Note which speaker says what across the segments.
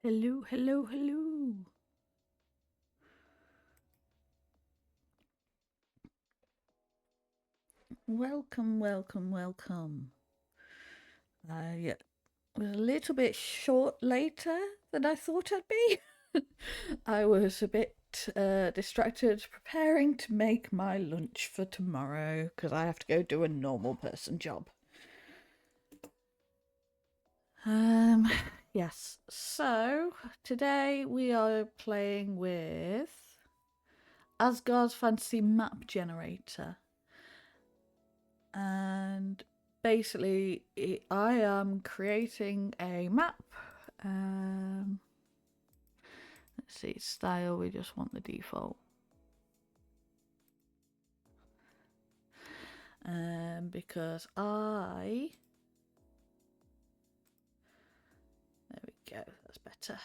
Speaker 1: Hello, hello, hello. Welcome, welcome, welcome. I was a little bit short later than I thought I'd be. I was a bit distracted preparing to make my lunch for tomorrow because I have to go do a normal person job. Um, yes. So today we are playing with Azdgaar's Fantasy Map Generator. And basically I am creating a map. Let's see, style, we just want the default. Because there we go, that's better.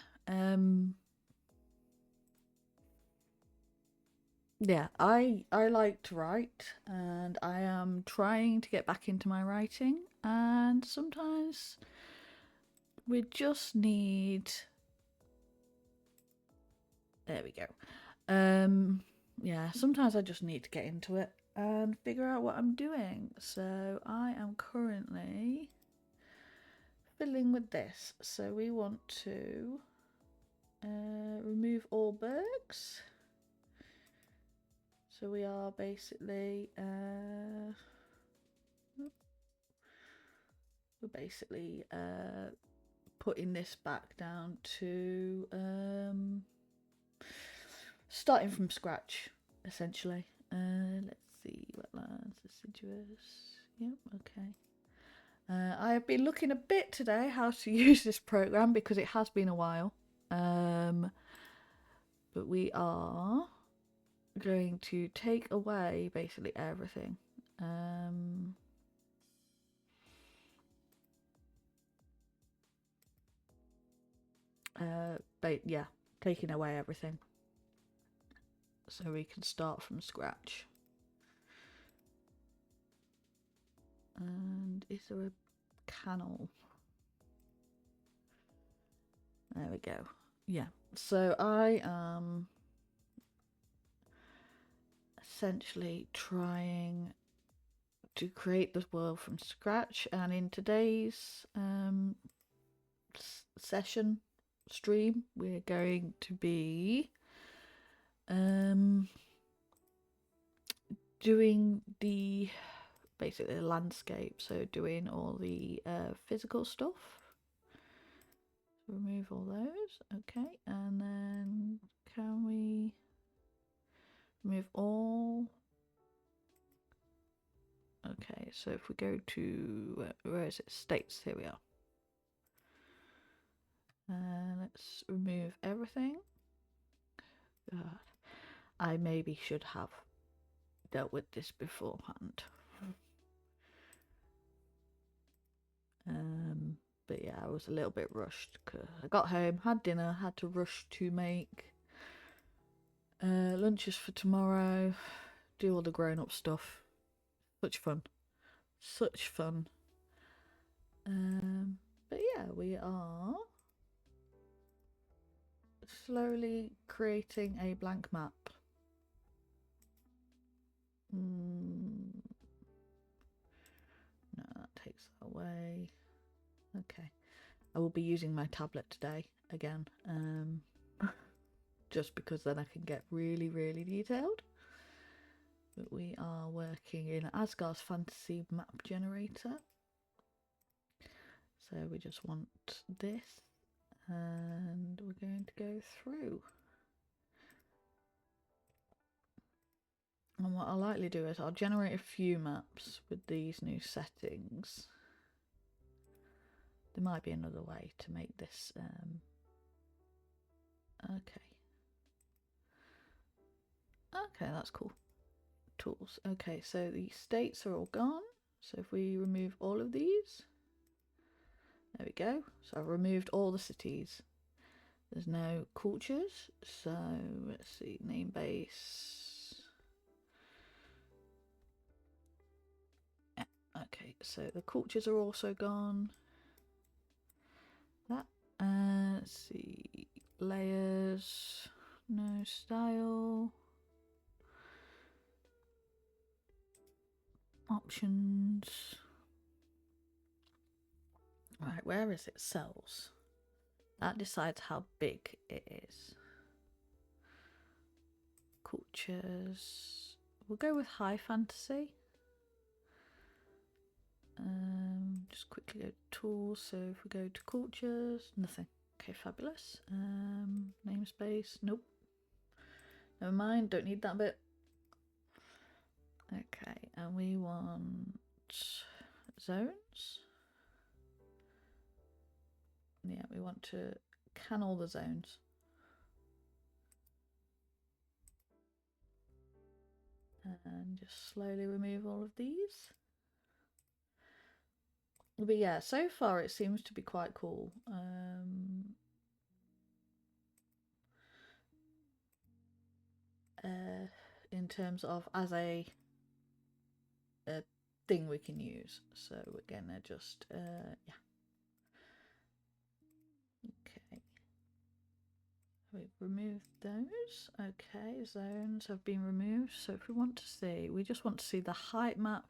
Speaker 1: Yeah, I like to write, and I am trying to get back into my writing, and sometimes we just need, there we go. Yeah, sometimes I just need to get into it and figure out what I'm doing. So I am currently fiddling with this. So we want to remove all bergs. So we are basically putting this back down to starting from scratch, essentially. Let's see, wetlands, deciduous. Yep, okay. I have been looking a bit today how to use this program because it has been a while. But we are going to take away basically everything. But yeah, taking away everything. So we can start from scratch. And is there a canal? There we go. Yeah. So I am essentially trying to create this world from scratch, and in today's stream we're going to be doing the basically the landscape, so doing all the physical stuff. Remove all those, okay, and then can we remove all? Okay, so if we go to where is it, states, here we are. Let's remove everything. I maybe should have dealt with this beforehand. But yeah, I was a little bit rushed because I got home, had dinner, had to rush to make lunches for tomorrow, do all the grown-up stuff. Such fun. Such fun. But yeah, we are slowly creating a blank map. No, that takes that away. Okay. I will be using my tablet today again. Just because then I can get really, really detailed. But we are working in Azdgaar's Fantasy Map Generator. So we just want this, and we're going to go through. And what I'll likely do is I'll generate a few maps with these new settings. There might be another way to make this. Okay. Okay, that's cool. Tools. Okay, so the states are all gone. So if we remove all of these, there we go. So I've removed all the cities. There's no cultures. So let's see, name base. Okay, so the cultures are also gone. That. Let's see, layers, no style, options. Right, where is it? Cells. That decides how big it is. Cultures. We'll go with high fantasy. Just quickly go to tools. So if we go to cultures, nothing. Okay, fabulous. Namespace, nope. Never mind, don't need that bit. Okay, and we want zones. Yeah, we want to can all the zones. And just slowly remove all of these. But yeah, so far it seems to be quite cool. In terms of as a thing we can use. So we're gonna just yeah. Okay. We've removed those. Okay, zones have been removed. So if we want to see, we just want to see the height map.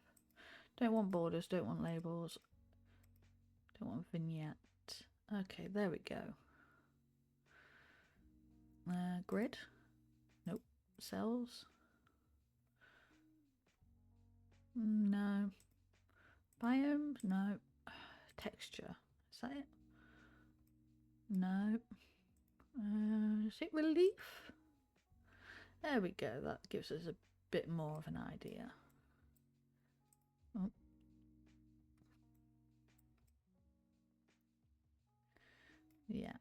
Speaker 1: Don't want borders, don't want labels, don't want vignette. Okay, there we go. Grid. Nope. Cells. No. Biome. No. Texture. Is that it? No. Is it relief? There we go. That gives us a bit more of an idea. Oh. Yeah.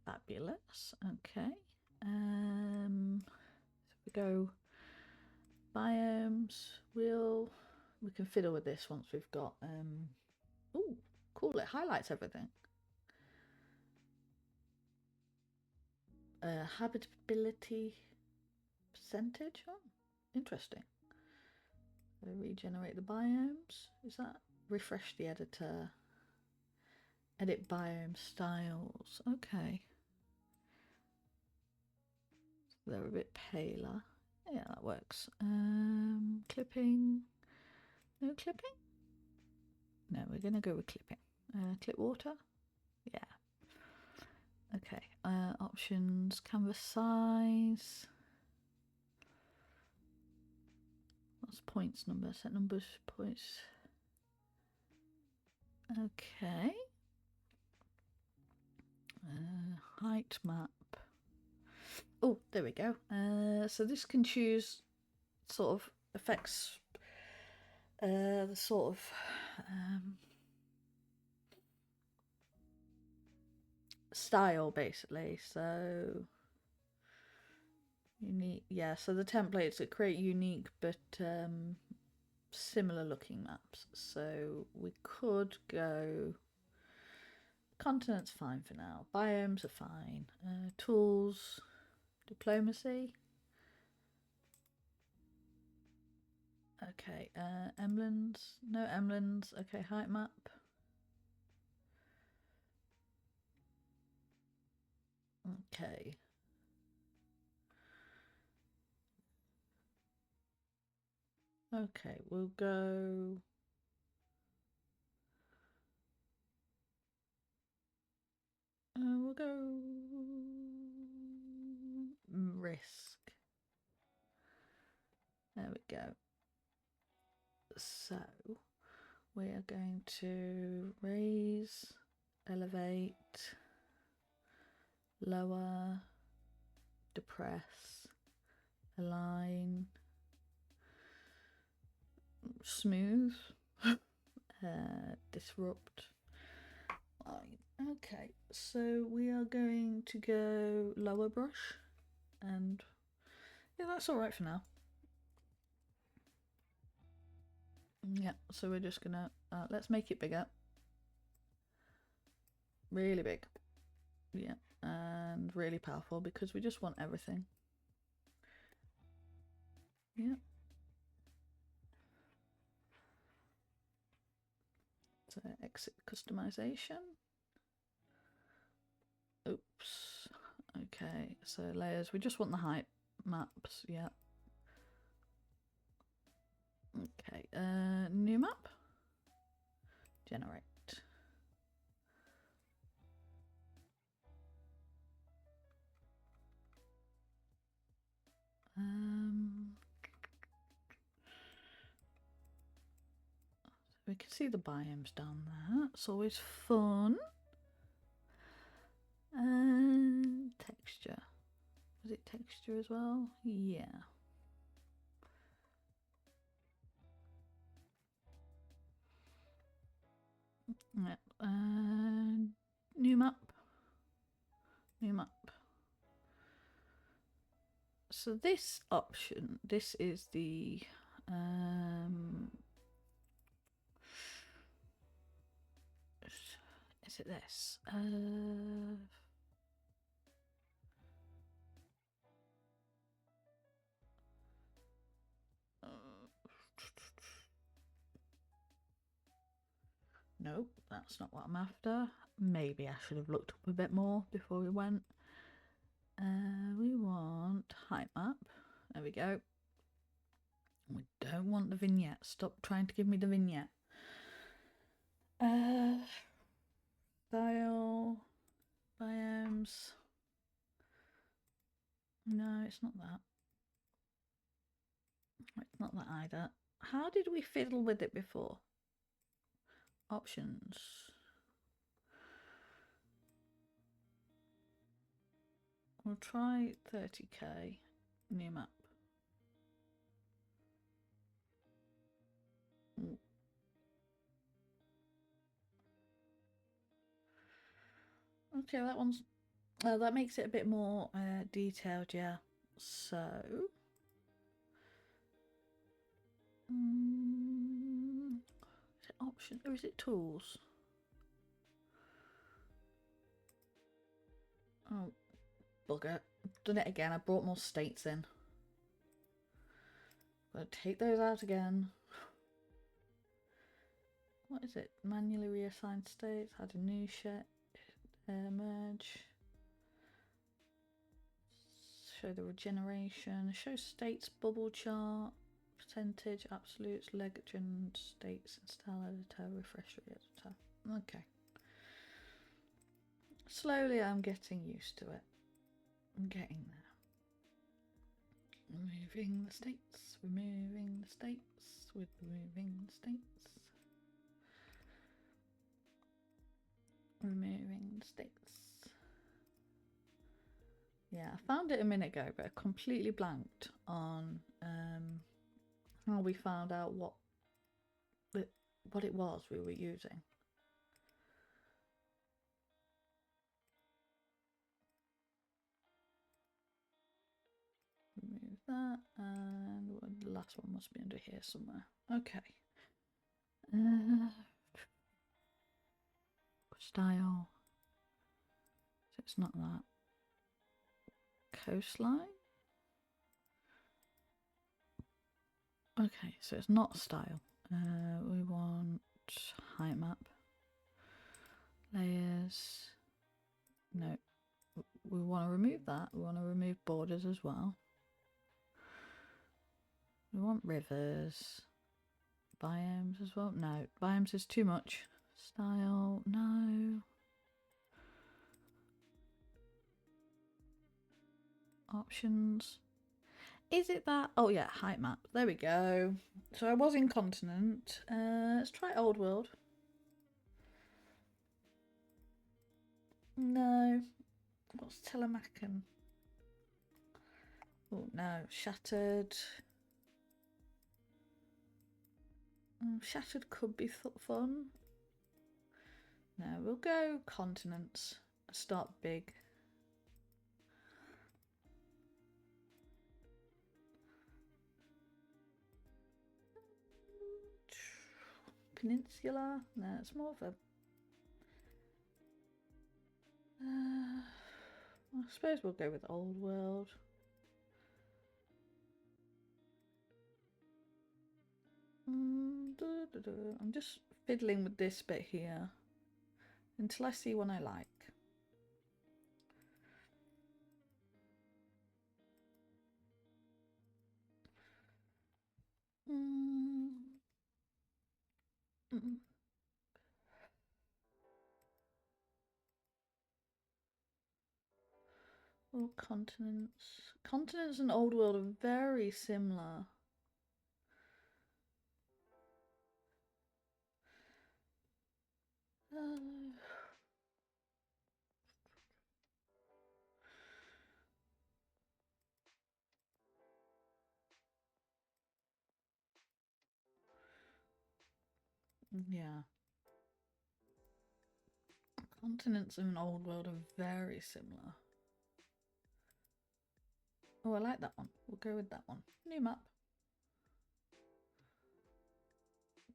Speaker 1: Fabulous. Okay. So we go biomes. We can fiddle with this once we've got oh, cool, it highlights everything. Habitability percentage. Oh, interesting. So regenerate the biomes. Is that refresh the editor? Edit biome styles. Okay. They're a bit paler. Yeah, that works. Clipping. No clipping? No, we're going to go with clipping. Clip water? Yeah. Okay. Options. Canvas size. What's points number? Set numbers, points. Okay. Height map. Oh, there we go. So this can choose sort of affects the sort of style basically. So unique, yeah. So the templates that create unique but similar looking maps. So we could go. Continent's fine for now. Biomes are fine. Tools, diplomacy. Okay, emblems. No emblems. Okay, height map. Okay. Okay, we'll go. We'll go risk. There we go. So we are going to raise, elevate, lower, depress, align, smooth, disrupt. Okay, so we are going to go lower brush, and yeah, that's all right for now. Yeah, so we're just gonna let's make it bigger, really big. Yeah, and really powerful because we just want everything. Yeah. So exit customization. Okay, so layers. We just want the height maps. Yeah. Okay. New map. Generate. We can see the biomes down there. It's always fun. And texture. Is it texture as well? Yeah. Yep. New map. New map. So this option, this is the is it this? Nope, that's not what I'm after. Maybe I should have looked up a bit more before we went. We want height map. There we go. We don't want the vignette. Stop trying to give me the vignette. Style. Biomes. No, it's not that. It's not that either. How did we fiddle with it before? Options. We'll try 30k. New map. Okay, that one's... that makes it a bit more detailed, yeah. So... is it option or is it tools? Oh, bugger. I've done it again. I brought more states in. Gotta take those out again. What is it? Manually reassign states. Add a new shit. Merge. Show the regeneration. Show states bubble chart. Percentage, absolutes, legend, states, install editor, refresh editor. Okay. Slowly I'm getting used to it. I'm getting there. Removing the states, removing the states, with removing the states. Removing the states. Yeah, I found it a minute ago, but I completely blanked on how we found out what it was we were using. Remove that, and the last one must be under here somewhere. Okay. Style. So it's not that. Coastline. Okay, so it's not style. We want height map. Layers. No. We want to remove that. We want to remove borders as well. We want rivers. Biomes as well. No, biomes is too much. Style, no. Options. Is it that? Oh yeah, height map. There we go. So I was in continent. Let's try old world. No. What's Telemacan? Oh no, shattered. Shattered could be fun. No, we'll go continents. Start big. Peninsula? No, it's more of a... I suppose we'll go with old world. I'm just fiddling with this bit here until I see one I like. All continents. Continents and Old World are very similar. Yeah. Continents and Old World are very similar. Oh, I like that one. We'll go with that one. New map.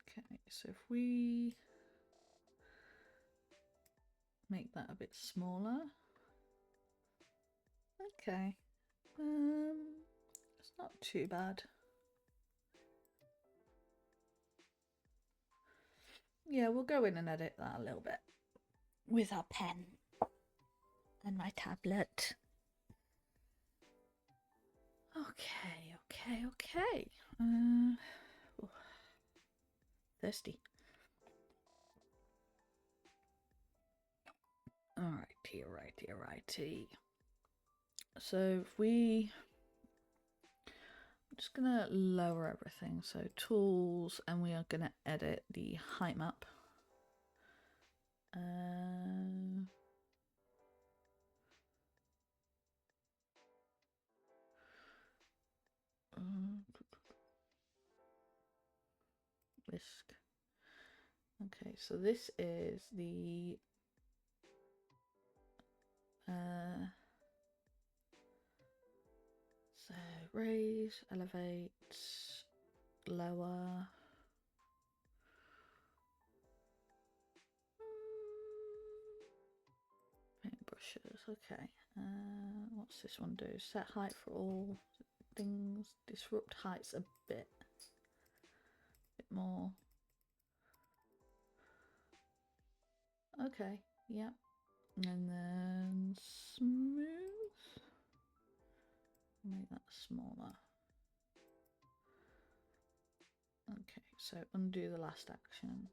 Speaker 1: Okay, so if we make that a bit smaller. Okay. It's not too bad. Yeah, we'll go in and edit that a little bit with our pen and my tablet. Okay. Thirsty. Alrighty. So if we, I'm just gonna lower everything. So tools, and we are gonna edit the height map. Whisk. Okay, so this is the so raise, elevate, lower. Paintbrushes. Okay. What's this one do? Set height for all things. Disrupt heights a bit more. Okay. Yep. And then smooth. Make that smaller. Okay, so undo the last action.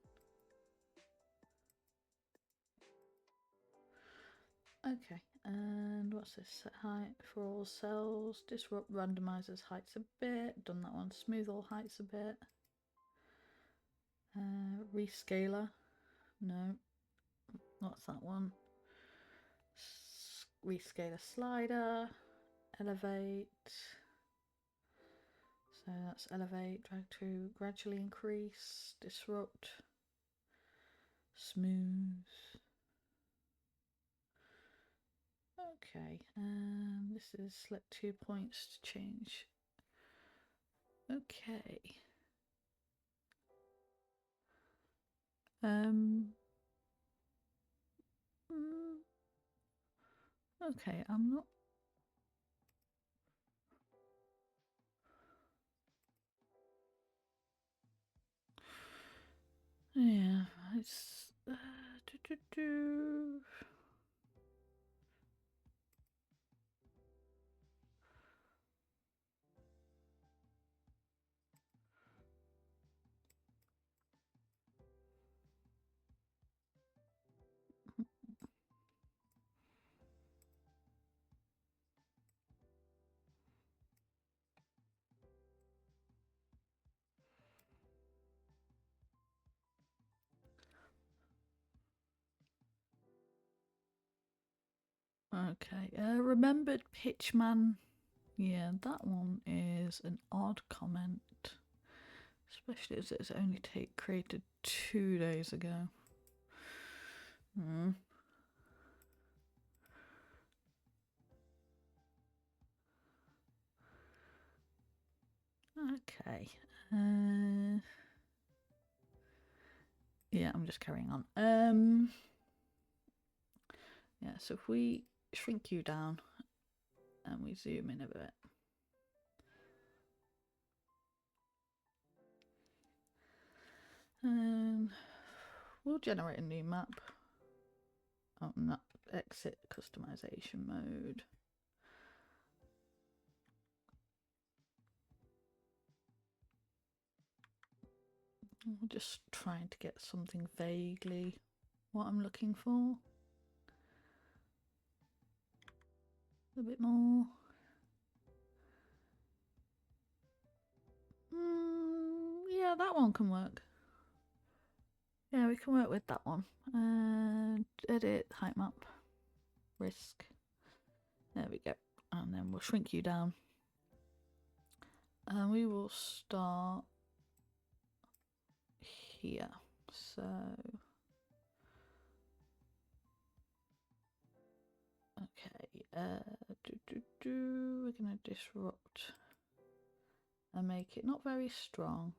Speaker 1: Okay, and what's this? Set height for all cells. Disrupt randomizes heights a bit. Done that one. Smooth all heights a bit. Rescaler. No. What's that one? Rescaler slider. Elevate. So that's elevate, drag to gradually increase, disrupt, smooth. Okay, this is select 2 points to change. Okay. Okay, I'm not. Yeah, it's. Okay, remembered Pitchman. Yeah, that one is an odd comment, especially as it's only created 2 days ago. Okay. Yeah, I'm just carrying on. Yeah, so if we shrink you down and we zoom in a bit. We'll generate a new map. Oh, no, exit customization mode. I'm just trying to get something vaguely what I'm looking for. A bit more. Yeah, that one can work. Yeah, we can work with that one. And edit, height map, risk. There we go. And then we'll shrink you down. And we will start here. So okay, we're gonna disrupt and make it not very strong,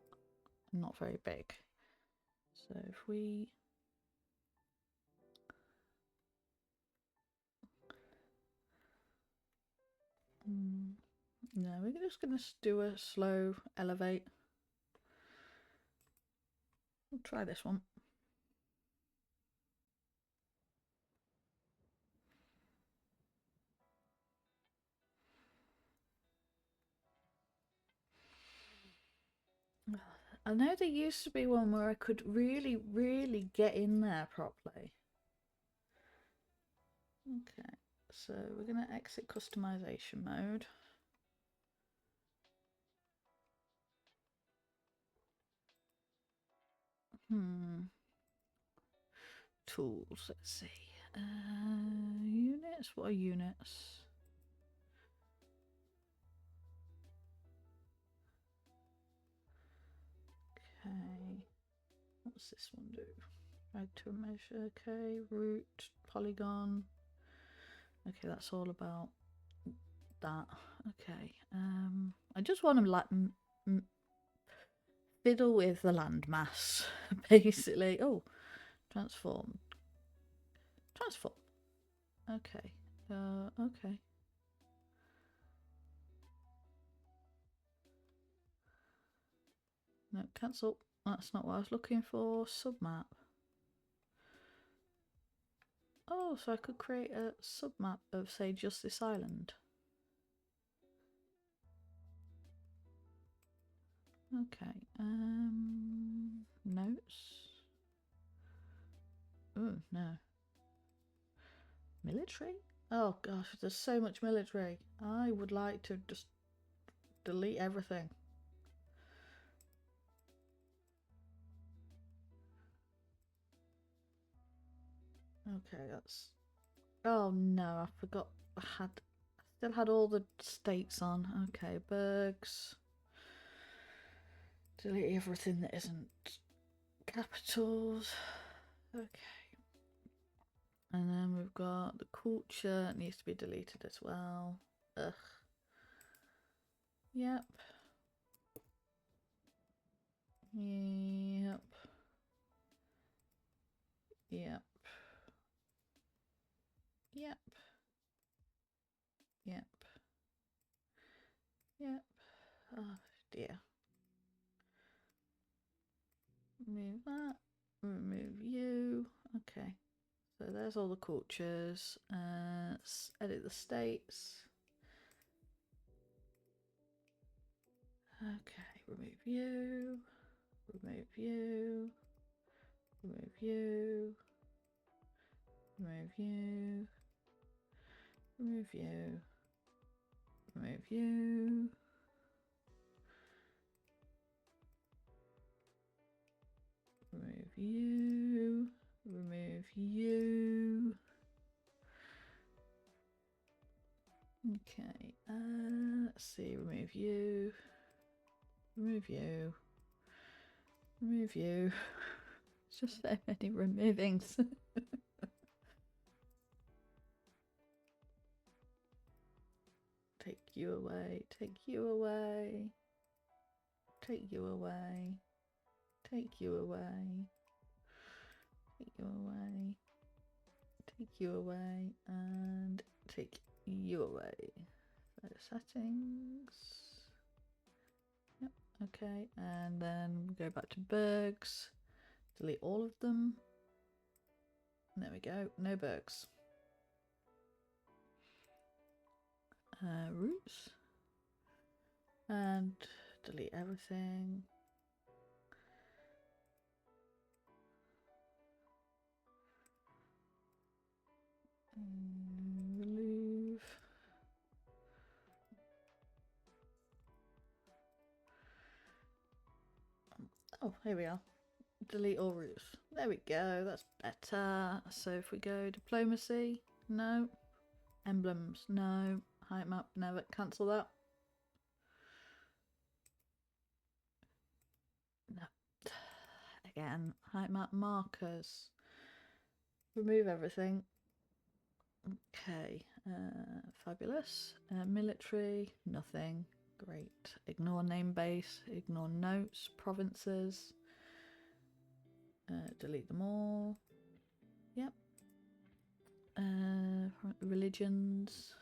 Speaker 1: not very big. So if we no, we're just gonna do a slow elevate. We'll try this one. I know there used to be one where I could really get in there properly. Okay, so we're going to exit customization mode. Tools, let's see. Units, what are units? Okay, what's this one do? Right to a measure, okay, root, polygon. Okay, that's all about that. Okay, I just want to like fiddle with the landmass, basically. Oh, transform. Transform. Okay. Okay. No, cancel. That's not what I was looking for. Submap. Oh, so I could create a submap of, say, just this island. Okay. Notes. Oh, no. Military? Oh, gosh, there's so much military. I would like to just delete everything. Okay, that's... Oh, no, I forgot. I still had all the states on. Okay, Bergs. Delete everything that isn't capitals. Okay. And then we've got the culture. It needs to be deleted as well. Ugh. Yep. Yep. Yep. Yep. Yep. Yep. Oh dear. Remove that. Remove you. Okay. So there's all the cultures. Let's edit the states. Okay. Remove you. Remove you. Remove you. Remove you. Remove you. Remove you. Remove you. Remove you. Okay, let's see, remove you. Remove you. Remove you. It's just so many removings. Take you away. Take you away. Take you away. Take you away. Take you away. Take you away. And take you away. So settings. Yep. Okay. And then go back to Bergs. Delete all of them. There we go. No Bergs. Roots. And delete everything. Remove. Oh, here we are. Delete all routes. There we go, that's better. So if we go diplomacy, no. Emblems, no. Height map, never. Cancel that. No. Again, height map markers. Remove everything. Okay, fabulous. Military, nothing. Great. Ignore name base, ignore notes, provinces. Delete them all. Yep. Religions.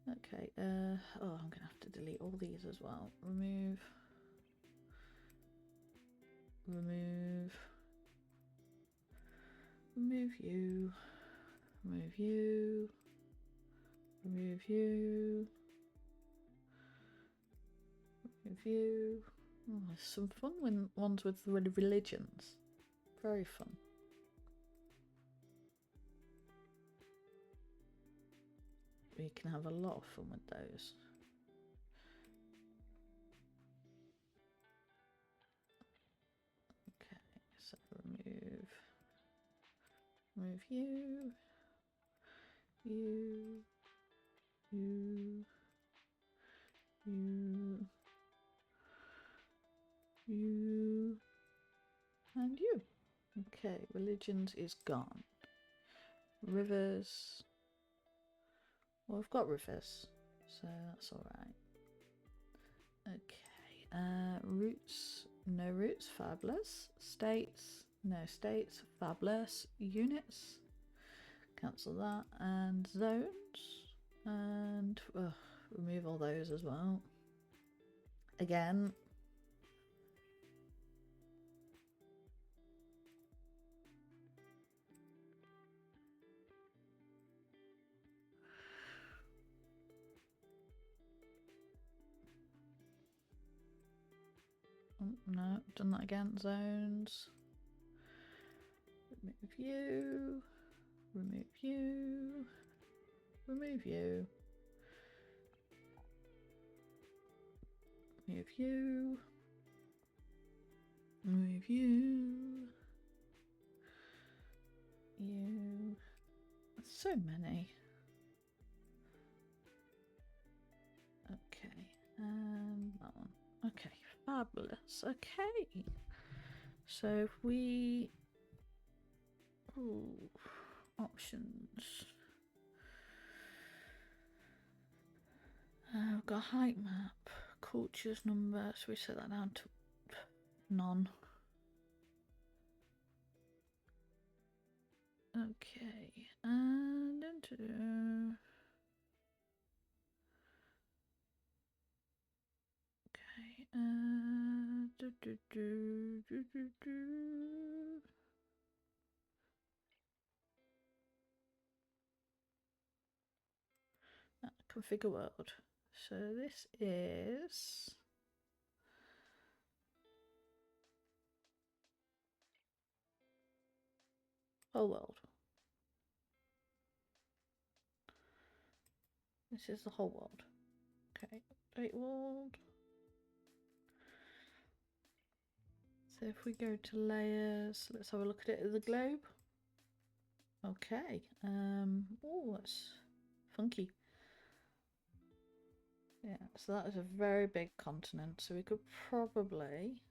Speaker 1: Okay, oh, I'm gonna have to delete all these as well. Remove. Remove. Remove you. Remove you. Remove you. Remove you. Oh, there's some fun ones with religions. Very fun. We can have a lot of fun with those. Okay, so remove you, you, you, and you. Okay, religions is gone. Rivers. Well, I've got rivers, so that's all right. Okay, roots, no roots, fabulous. States, no states, fabulous. Units, cancel that. And zones, and remove all those as well. Again. No, done that again. Zones. Remove you. Remove you. Remove you. Remove you. Remove you. You. So many. Okay. That one. Okay. Fabulous. Okay. So if we... Ooh, options. We've got height map, cultures number, so we set that down to none. Okay, and configure world. So this is whole world. This is the whole world. Okay, update world. So if we go to layers, let's have a look at it as a globe. Okay. Oh, that's funky. Yeah, so that is a very big continent. So we could probably...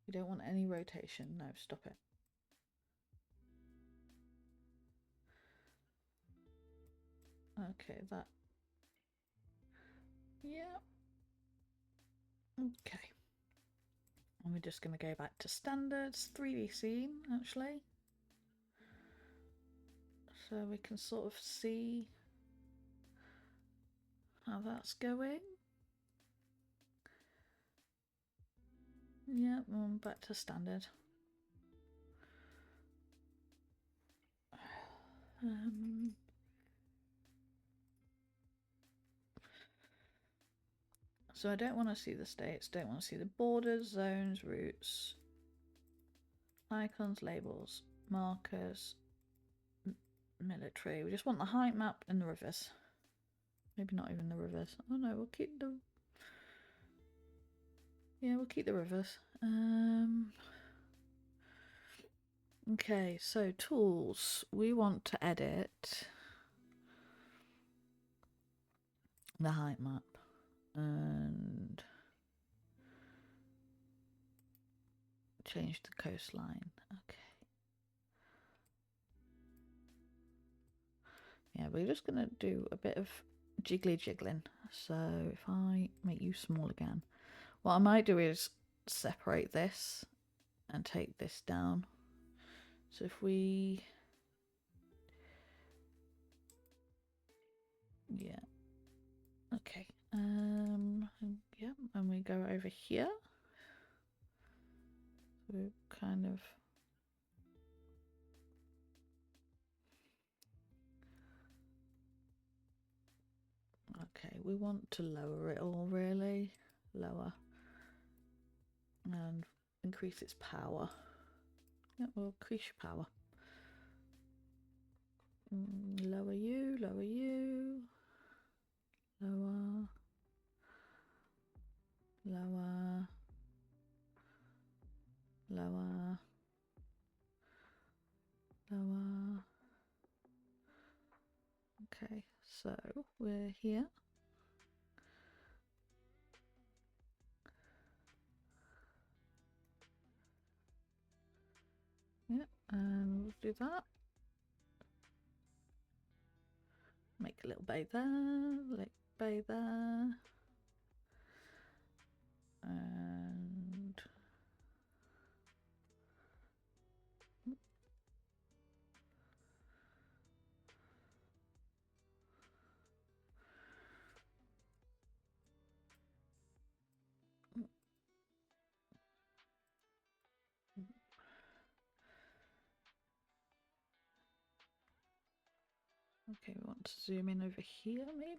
Speaker 1: We don't want any rotation. No, stop it. Okay, that... Yeah. Okay. And we're just going to go back to standards, 3D scene, actually. So we can sort of see how that's going. Yeah, back to standard. So I don't want to see the states, don't want to see the borders, zones, routes, icons, labels, markers, military. We just want the height map and the rivers. Maybe not even the rivers. Oh no, we'll keep the... Yeah, we'll keep the rivers. Okay, so tools. We want to edit the height map and change the coastline. Okay. Yeah, we're just going to do a bit of jiggling. So if I make you small again, what I might do is separate this and take this down. So if we... Yeah. Okay. Yeah, and we go over here. So kind of... Okay, we want to lower it all, really. Lower. And increase its power. Yeah, we'll increase your power. Lower you, lower you. Lower. Lower. Lower. Lower. Okay, so we're here. Yeah, and we'll do that. Make a little bay there, little bay there. And okay, we want to zoom in over here, maybe?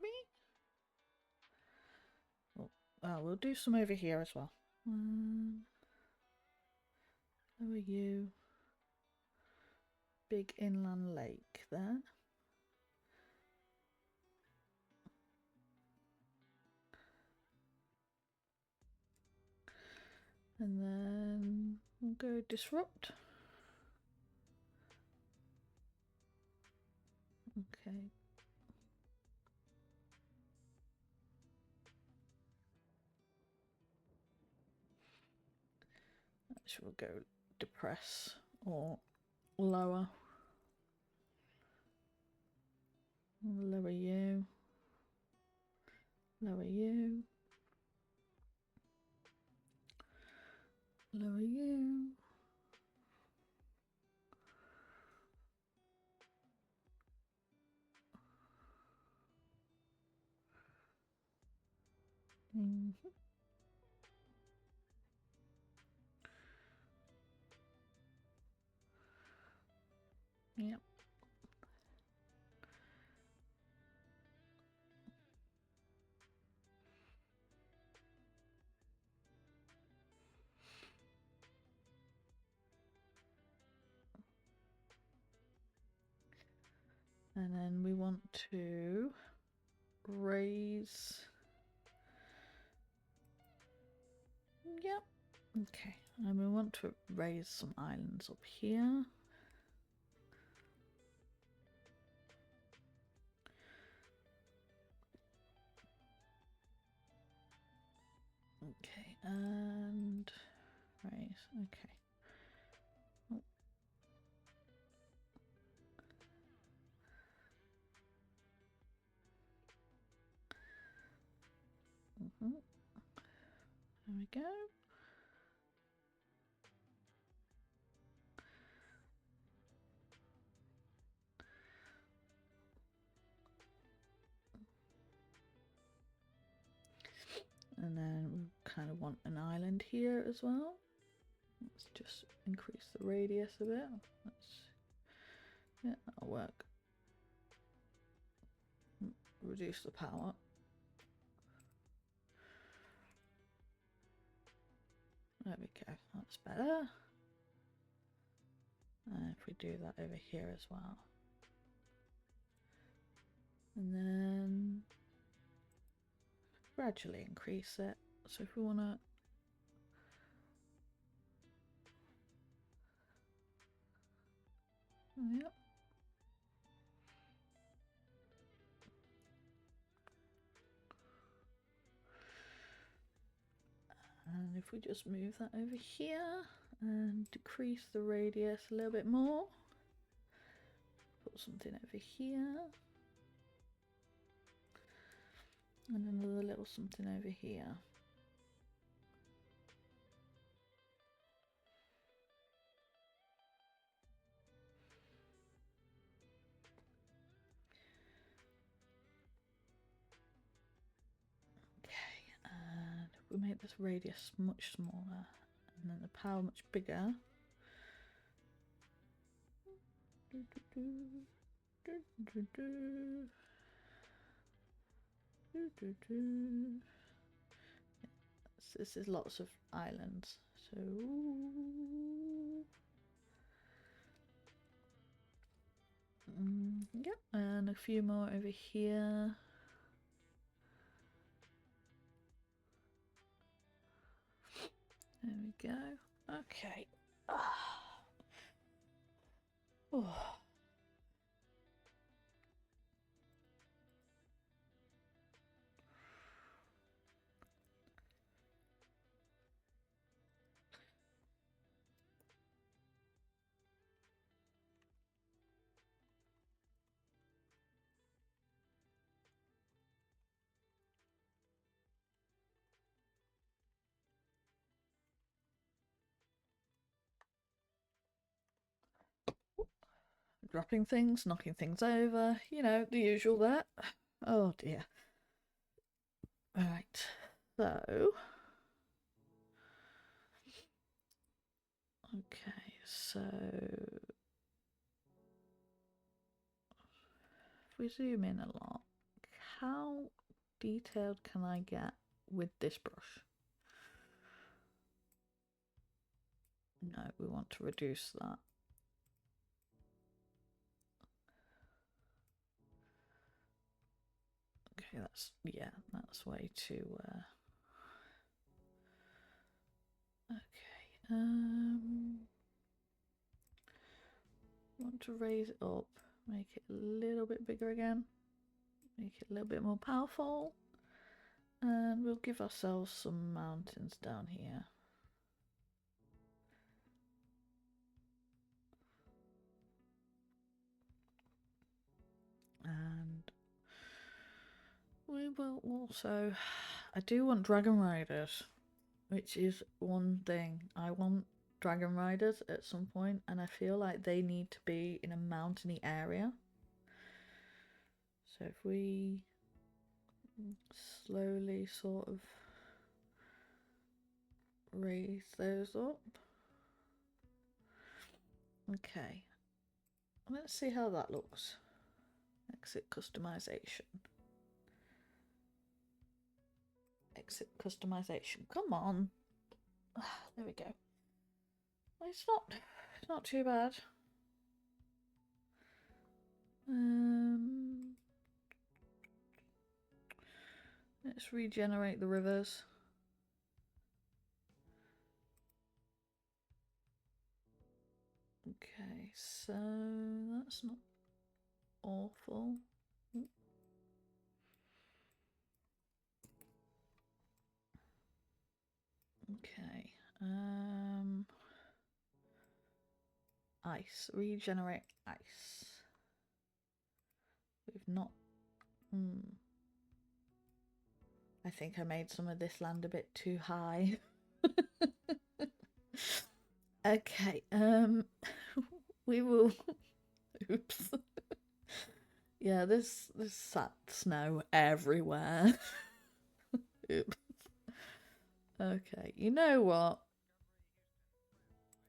Speaker 1: Oh, we'll do some over here as well. Lower you. Big inland lake there. And then we'll go disrupt. Okay. Actually, we'll go depress or lower. Lower you. Lower you. Lower you. Yep. And then we want to raise. Yep. Okay. And we want to raise some islands up here. Okay, and raise. Okay. Oh. There we go. And then we kind of want an island here as well. Let's just increase the radius a bit. Yeah, that'll work. Reduce the power. There we go, that's better. And if we do that over here as well. And then gradually increase it. So if we want to yep. And if we just move that over here and decrease the radius a little bit more, put something over here, and another little something over here. And we make this radius much smaller and then the power much bigger. So this is lots of islands. So yep, and a few more over here. There we go. Okay. Oh. Dropping things, knocking things over, you know, the usual there. Oh dear. Alright, so okay, so if we zoom in a lot, how detailed can I get with this brush? No, we want to reduce that. Okay, that's way too okay. Want to raise it up, make it a little bit bigger again, make it a little bit more powerful, and we'll give ourselves some mountains down here. And we will also, I do want dragon riders, which is one thing. I want dragon riders at some point, and I feel like they need to be in a mountainy area. So if we slowly sort of raise those up. Okay, let's see how that looks. Exit customization. Exit customization. Come on. There we go. It's not too bad. Let's regenerate the rivers. Okay, so that's not awful. Okay. Ice. Regenerate ice. We've not. I think I made some of this land a bit too high. Okay. We will. Oops. Yeah, this sat snow everywhere. Oops. Okay, you know what?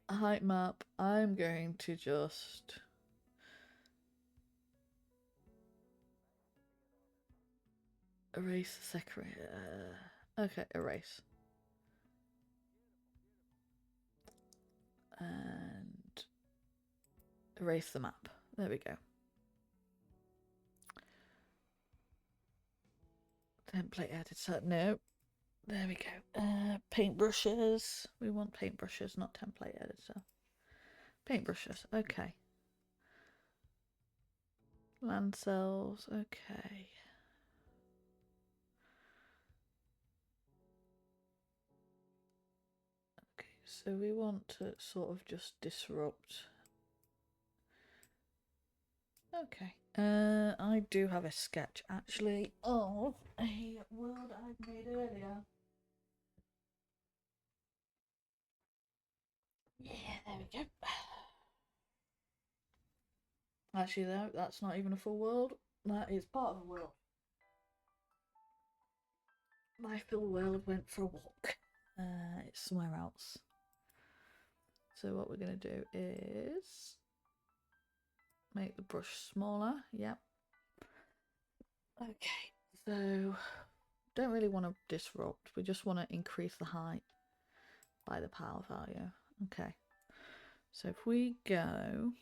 Speaker 1: Height map, I'm going to just erase the separator. Okay, erase. And erase the map. There we go. Template editor, no. There we go. Paintbrushes. We want paintbrushes, not template editor. Paintbrushes, okay. Land cells, okay. Okay, so we want to sort of just disrupt. Okay. I do have a sketch actually of a world I made earlier. Yeah, there we go. Actually, though, that's not even a full world. That is part of a world. My full world went for a walk. It's somewhere else. So what we're going to do is make the brush smaller. Yep. Okay. So don't really want to disrupt. We just want to increase the height by the power value. Okay. So if we go,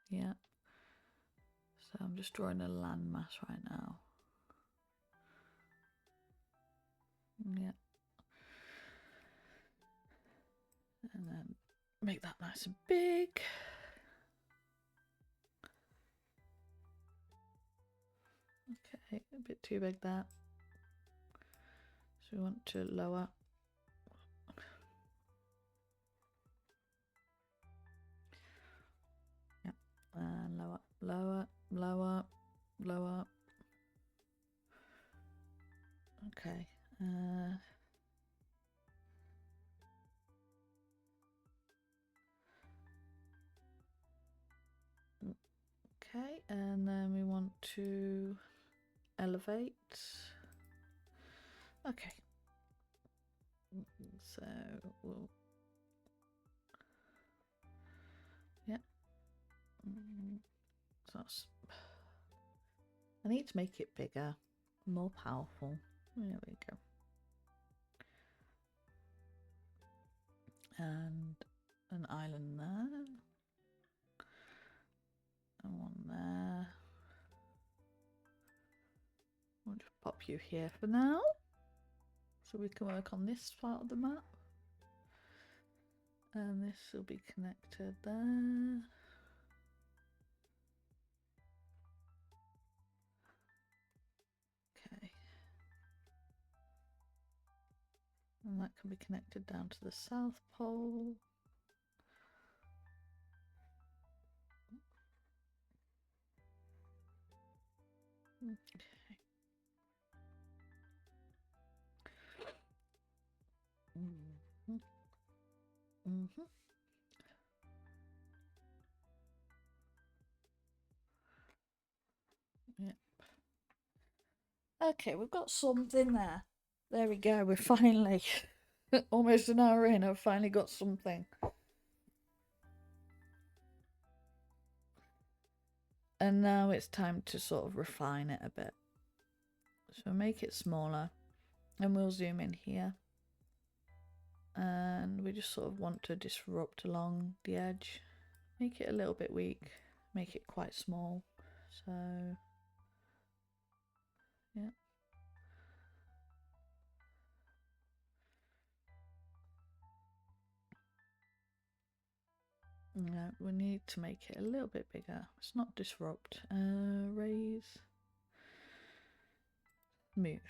Speaker 1: yeah. So I'm just drawing a landmass right now. Yeah. And then make that nice and big. Okay, a bit too big there. So we want to lower. Yeah, and lower, lower, lower, lower. Okay. Okay, and then we want to elevate. Okay. So we'll, yeah. So I need to make it bigger, more powerful. There we go. And an island there. And one there. We'll just pop you here for now. So we can work on this part of the map. And this will be connected there. Okay. And that can be connected down to the South Pole. Okay. Yeah. Okay, we've got something there. There we go. We're finally almost an hour in. I've finally got something. And now it's time to sort of refine it a bit. So make it smaller, and we'll zoom in here. And we just sort of want to disrupt along the edge. Make it a little bit weak. Make it quite small. So, yeah. No, we need to make it a little bit bigger. It's not disrupt. Raise. Move.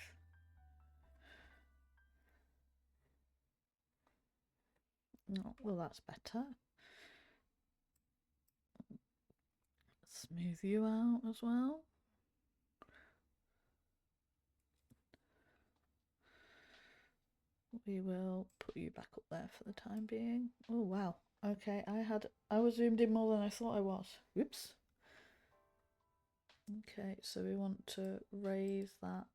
Speaker 1: Oh, well, that's better. Smooth you out as well. We will put you back up there for the time being. Oh wow. Okay, I was zoomed in more than I thought I was. Whoops. Okay, so we want to raise that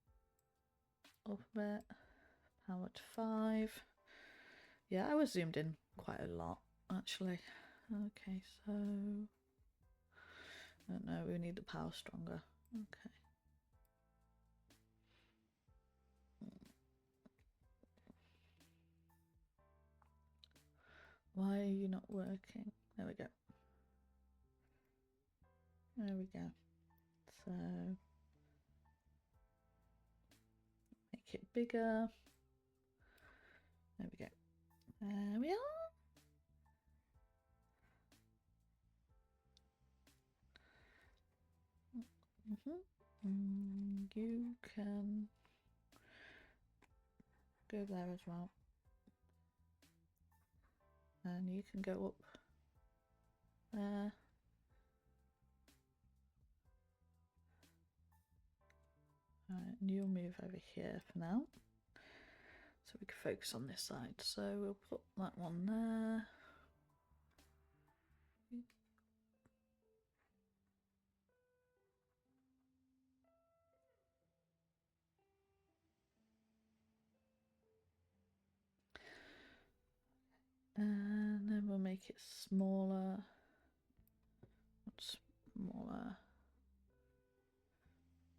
Speaker 1: up a bit. Power to 5. Yeah, I was zoomed in quite a lot actually. Okay, so I don't know, we need the power stronger. Okay. Why are you not working? There we go. There we go. So make it bigger. There we go. There we are. You can go there as well. And you can go up there. Alright, and you'll move over here for now. So we can focus on this side. So we'll put that one there. And then we'll make it smaller. Smaller.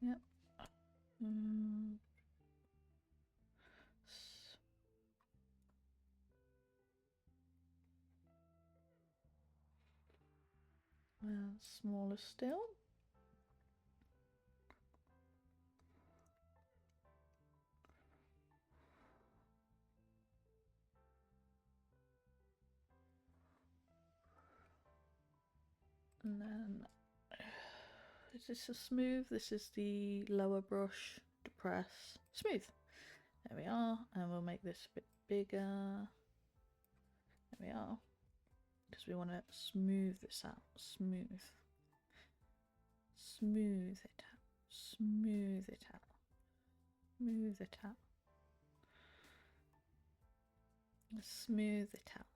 Speaker 1: Yep. Smaller still. And then, is this a smooth? This is the lower brush. Depress. Smooth. There we are. And we'll make this a bit bigger. There we are. Because we want to smooth this out. Smooth. Smooth it out. Smooth it out. Smooth it out. Smooth it out.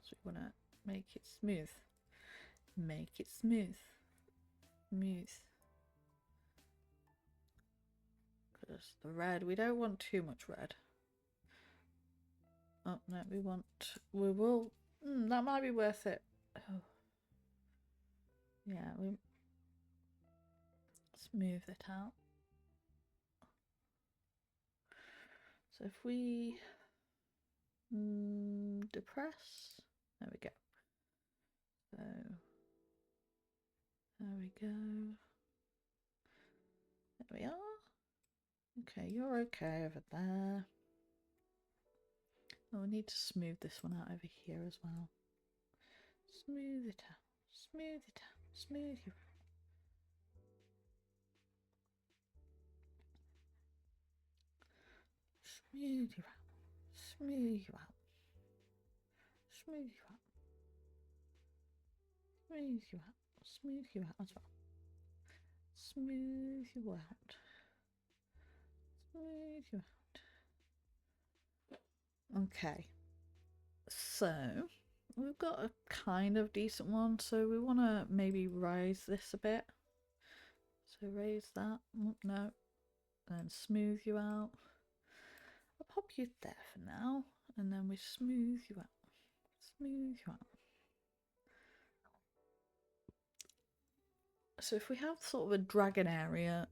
Speaker 1: So we want to make it smooth. Make it smooth. Smooth. Because the red, we don't want too much red. Oh no, we will, that might be worth it. Oh. Yeah, we smooth it out. So if we depress, there we go. So there we go. There we are. Okay, you're okay over there. Oh, we need to smooth this one out over here as well. Smooth it out. Smooth it out. Smooth you out. Smooth you out. Smooth you out. Smooth you out. Smooth you out. Smooth you out as well. Smooth you out. Smooth you out. Okay. So we've got a kind of decent one, so we want to maybe raise this a bit. So raise that. No. And smooth you out. I'll pop you there for now, and then we smooth you out. Smooth you out. So if we have sort of a dragon area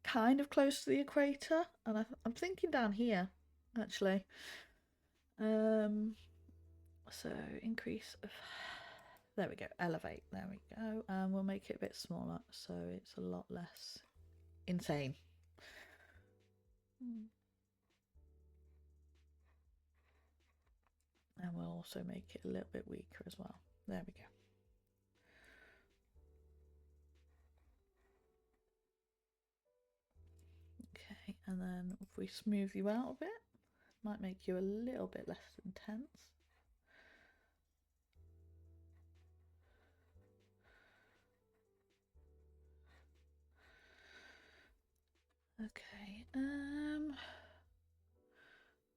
Speaker 1: kind of close to the equator, and I'm thinking down here actually. So increase of, there we go, elevate, there we go, and we'll make it a bit smaller so it's a lot less insane. And we'll also make it a little bit weaker as well. There we go. Okay, and then if we smooth you out a bit, might make you a little bit less intense. Okay,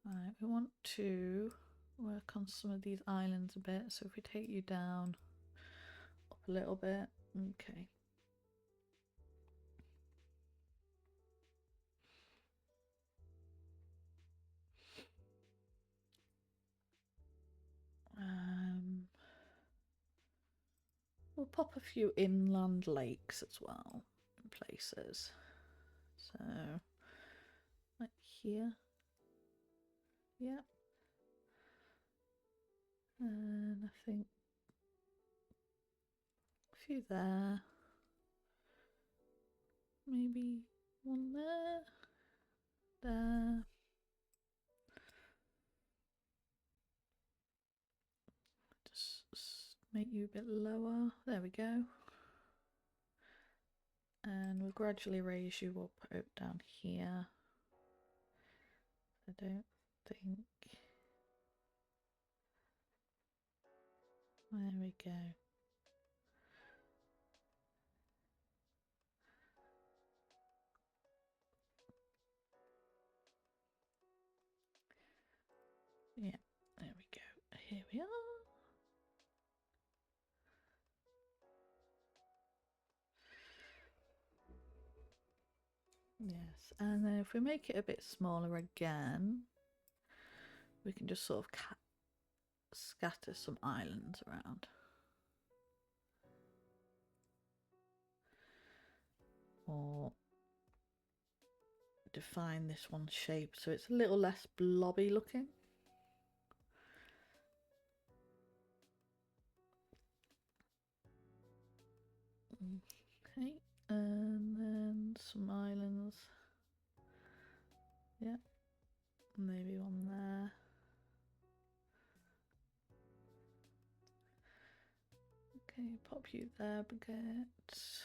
Speaker 1: right, we want to work on some of these islands a bit. So if we take you down up a little bit, okay. We'll pop a few inland lakes as well in places. So, like here. Yep. And I think a few there. Maybe one there. There. Just make you a bit lower. There we go. And we'll gradually raise you up down here. I don't think. There we go. Yeah, there we go. Here we are. Yes, and then if we make it a bit smaller again, we can just sort of scatter some islands around. Or define this one's shape so it's a little less blobby looking. Okay, and then some islands. Yeah, maybe one there. Okay, pop you there, Baguette.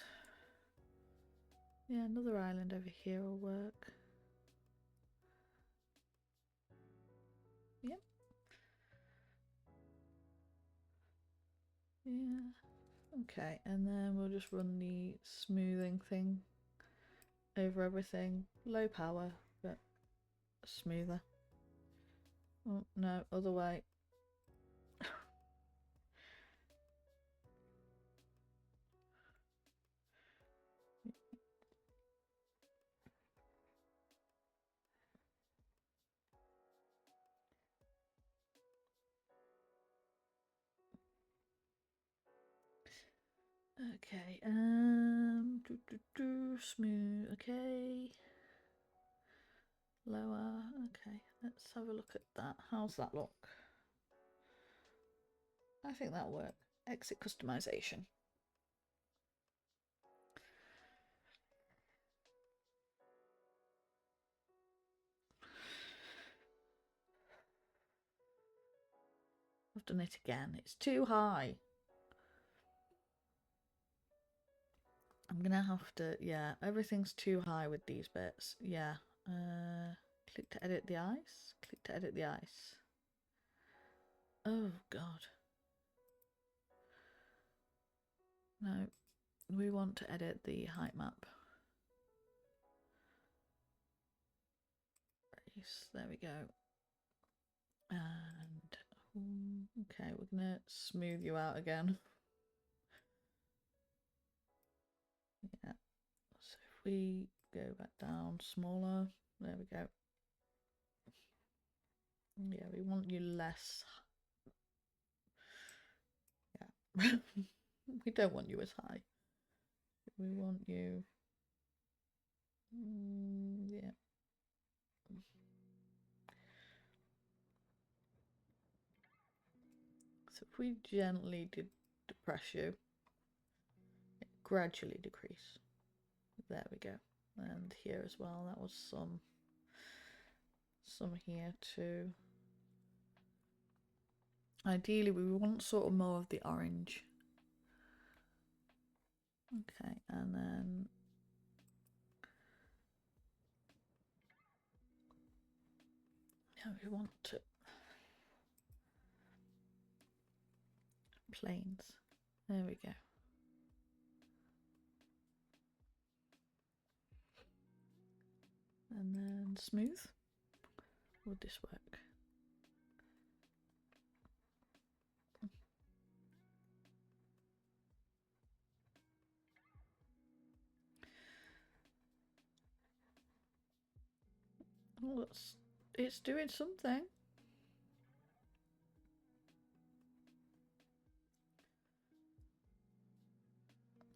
Speaker 1: Yeah, another island over here will work. Yep. Yeah. Okay, and then we'll just run the smoothing thing over everything. Low power, but smoother. Oh, no, other way. Okay, smooth, okay. Lower, okay, let's have a look at that. How's that look? I think that'll work. Exit customization. I've done it again. It's too high. I'm gonna have to, yeah, everything's too high with these bits. Yeah. Click to edit the ice. Click to edit the ice. Oh god. No, we want to edit the height map. There we go. And okay, we're gonna smooth you out again. Yeah. So if we go back down smaller, there we go. Yeah, we want you less. Yeah. We don't want you as high. We want you. Yeah. So if we gently depress you, it gradually decrease. There we go. And here as well, that was some here too. Ideally, we want sort of more of the orange. Okay, and then we want to planes. There we go. And then smooth. Would this work? Oh, it's doing something.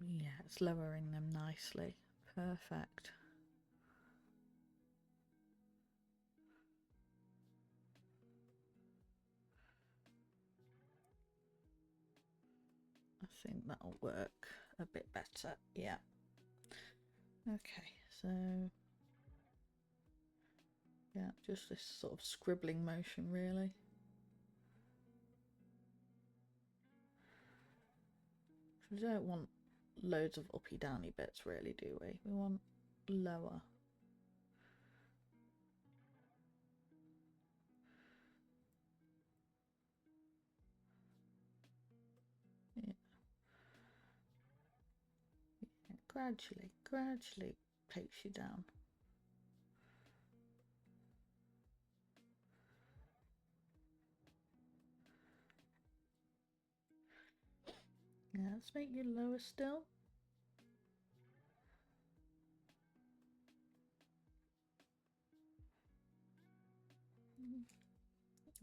Speaker 1: Yeah, it's lowering them nicely. Perfect. think that'll work a bit better. Yeah. Okay, so yeah, just this sort of scribbling motion really. We don't want loads of uppy downy bits really, do we? We want lower. Yeah. Gradually takes you down. Yeah, let's make you lower still.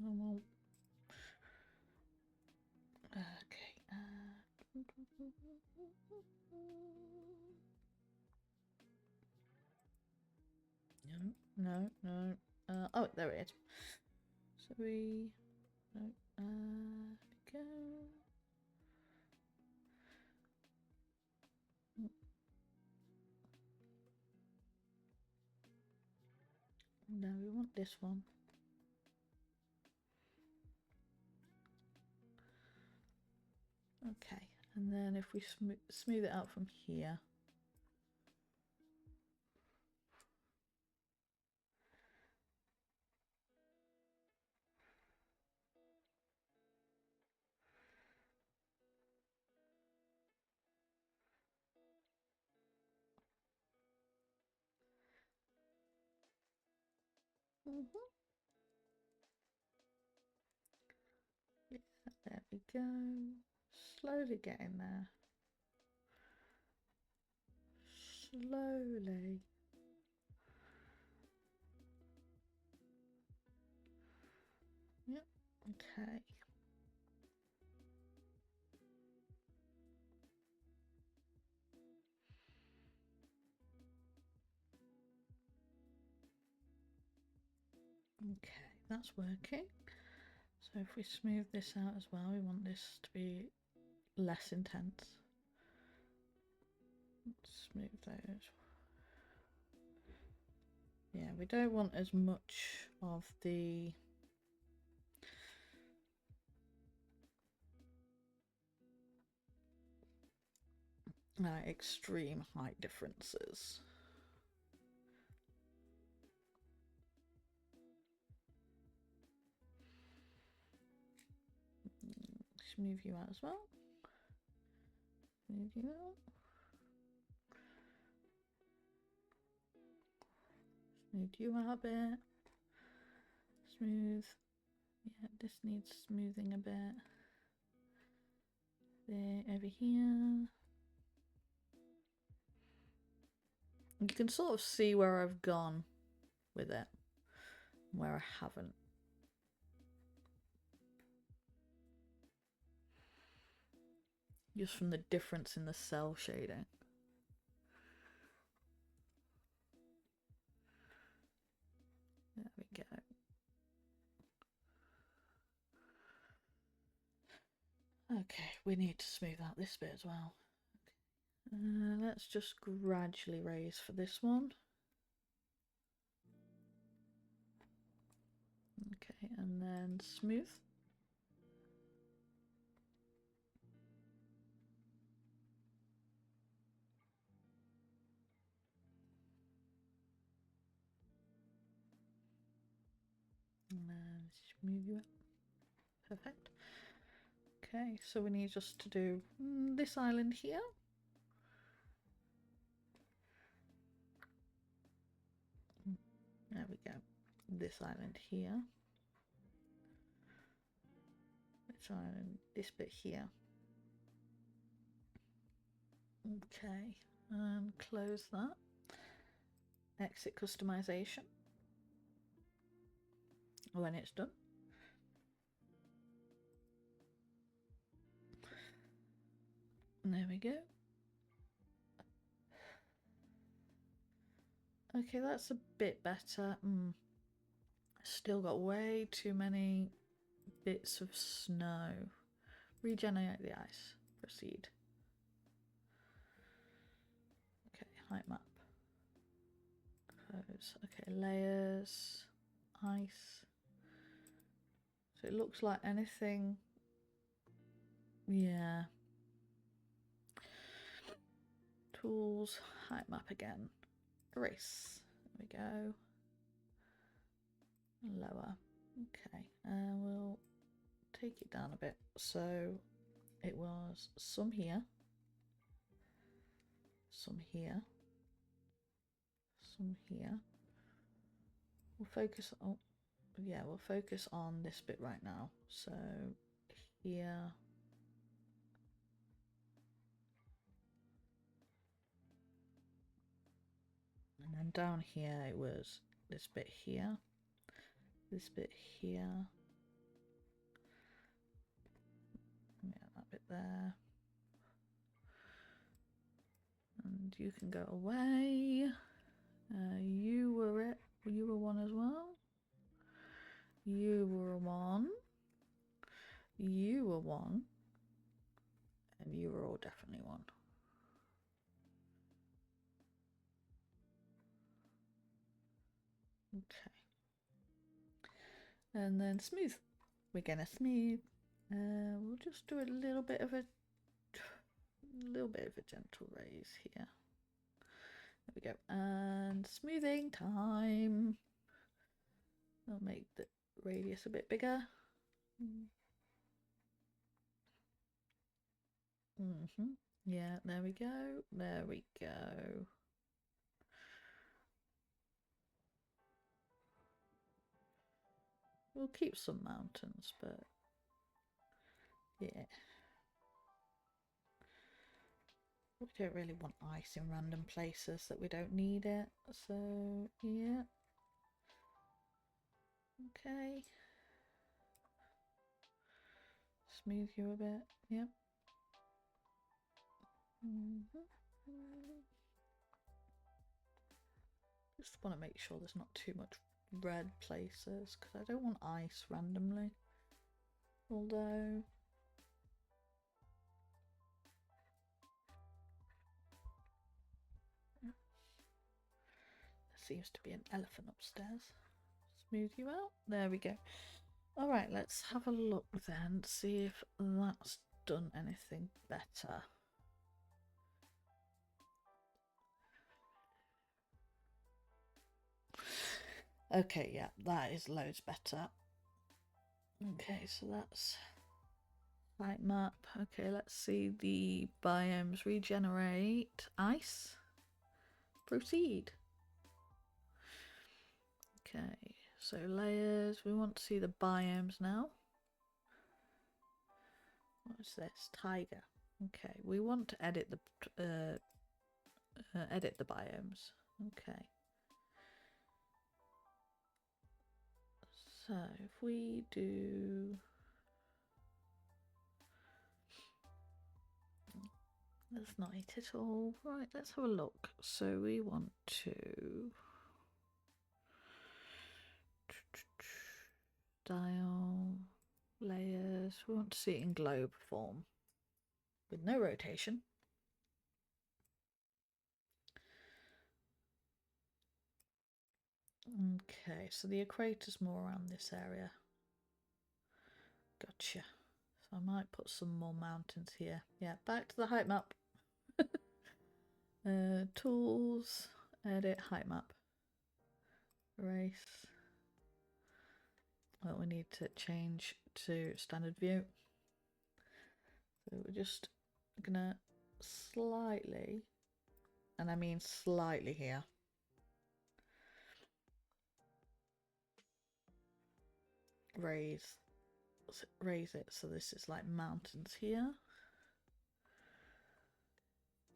Speaker 1: Oh, okay. No. Oh, there it is. So we go. No, we want this one. Okay, and then if we smooth it out from here. Yeah, there we go. Slowly getting there. Slowly. Yep, okay. Okay, that's working. So if we smooth this out as well, we want this to be less intense. Let's smooth those. Yeah, we don't want as much of the extreme height differences. Smooth you out as well. Smooth you out. Smooth you out a bit. Smooth. Yeah, this needs smoothing a bit. There, over here. You can sort of see where I've gone with it, where I haven't. Just from the difference in the cell shading. There we go. Okay, we need to smooth out this bit as well. Let's just gradually raise for this one. Okay, and then smooth. And then smooth you up. Perfect. Okay, so we need just to do this island here. There we go. This island here. This island, this bit here. Okay, and close that. Exit customization when it's done. And there we go. Okay, that's a bit better. Still got way too many bits of snow. Regenerate the ice. Proceed. Okay, height map. Close. Okay, layers. Ice. So it looks like anything. Yeah. Tools. Height map again. Erase. There we go. Lower. Okay. And we'll take it down a bit. So it was some here. Some here. Some here. We'll focus on, yeah, we'll focus on this bit right now. So here. And then down here it was this bit here. This bit here. Yeah, that bit there. And you can go away. You were it. You were one as well. You were one. You were one. And you were all definitely one. Okay. And then smooth. We're gonna smooth. We'll just do a little bit of a gentle raise here. There we go. And smoothing time. I'll make the radius a bit bigger. Yeah, there we go. There we go. We'll keep some mountains, but yeah. We don't really want ice in random places that we don't need it. So, yeah. Okay. Smooth you a bit. Yep. Just want to make sure there's not too much red places because I don't want ice randomly. Although there seems to be an elephant upstairs. Smooth you out. There we go. All right, let's have a look then, see if that's done anything better. Okay, yeah, that is loads better. Okay, so that's height map. Okay, let's see the biomes regenerate. Ice. Proceed. Okay, so layers. We want to see the biomes now. What's this? Tiger. Okay, we want to edit the biomes. Okay. So if we do, that's not it at all. Right, let's have a look. So we want to dial layers. We want to see it in globe form with no rotation. Okay, so the equator's more around this area. Gotcha. So I might put some more mountains here. Yeah, back to the height map. Tools, edit height map. Erase. Well, we need to change to standard view. So we're just gonna slightly, and I mean slightly here, raise it so this is like mountains here.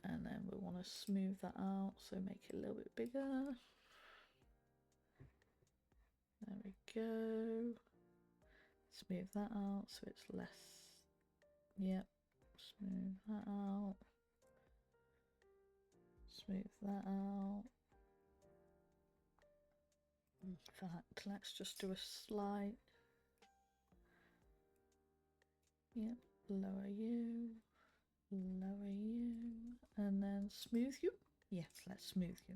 Speaker 1: And then we want to smooth that out, so make it a little bit bigger. There we go. Smooth that out so it's less. Yep. Smooth that out. Smooth that out. In fact, let's just do a slight. Yep. Lower you. Lower you and then smooth you. Yes, let's smooth you.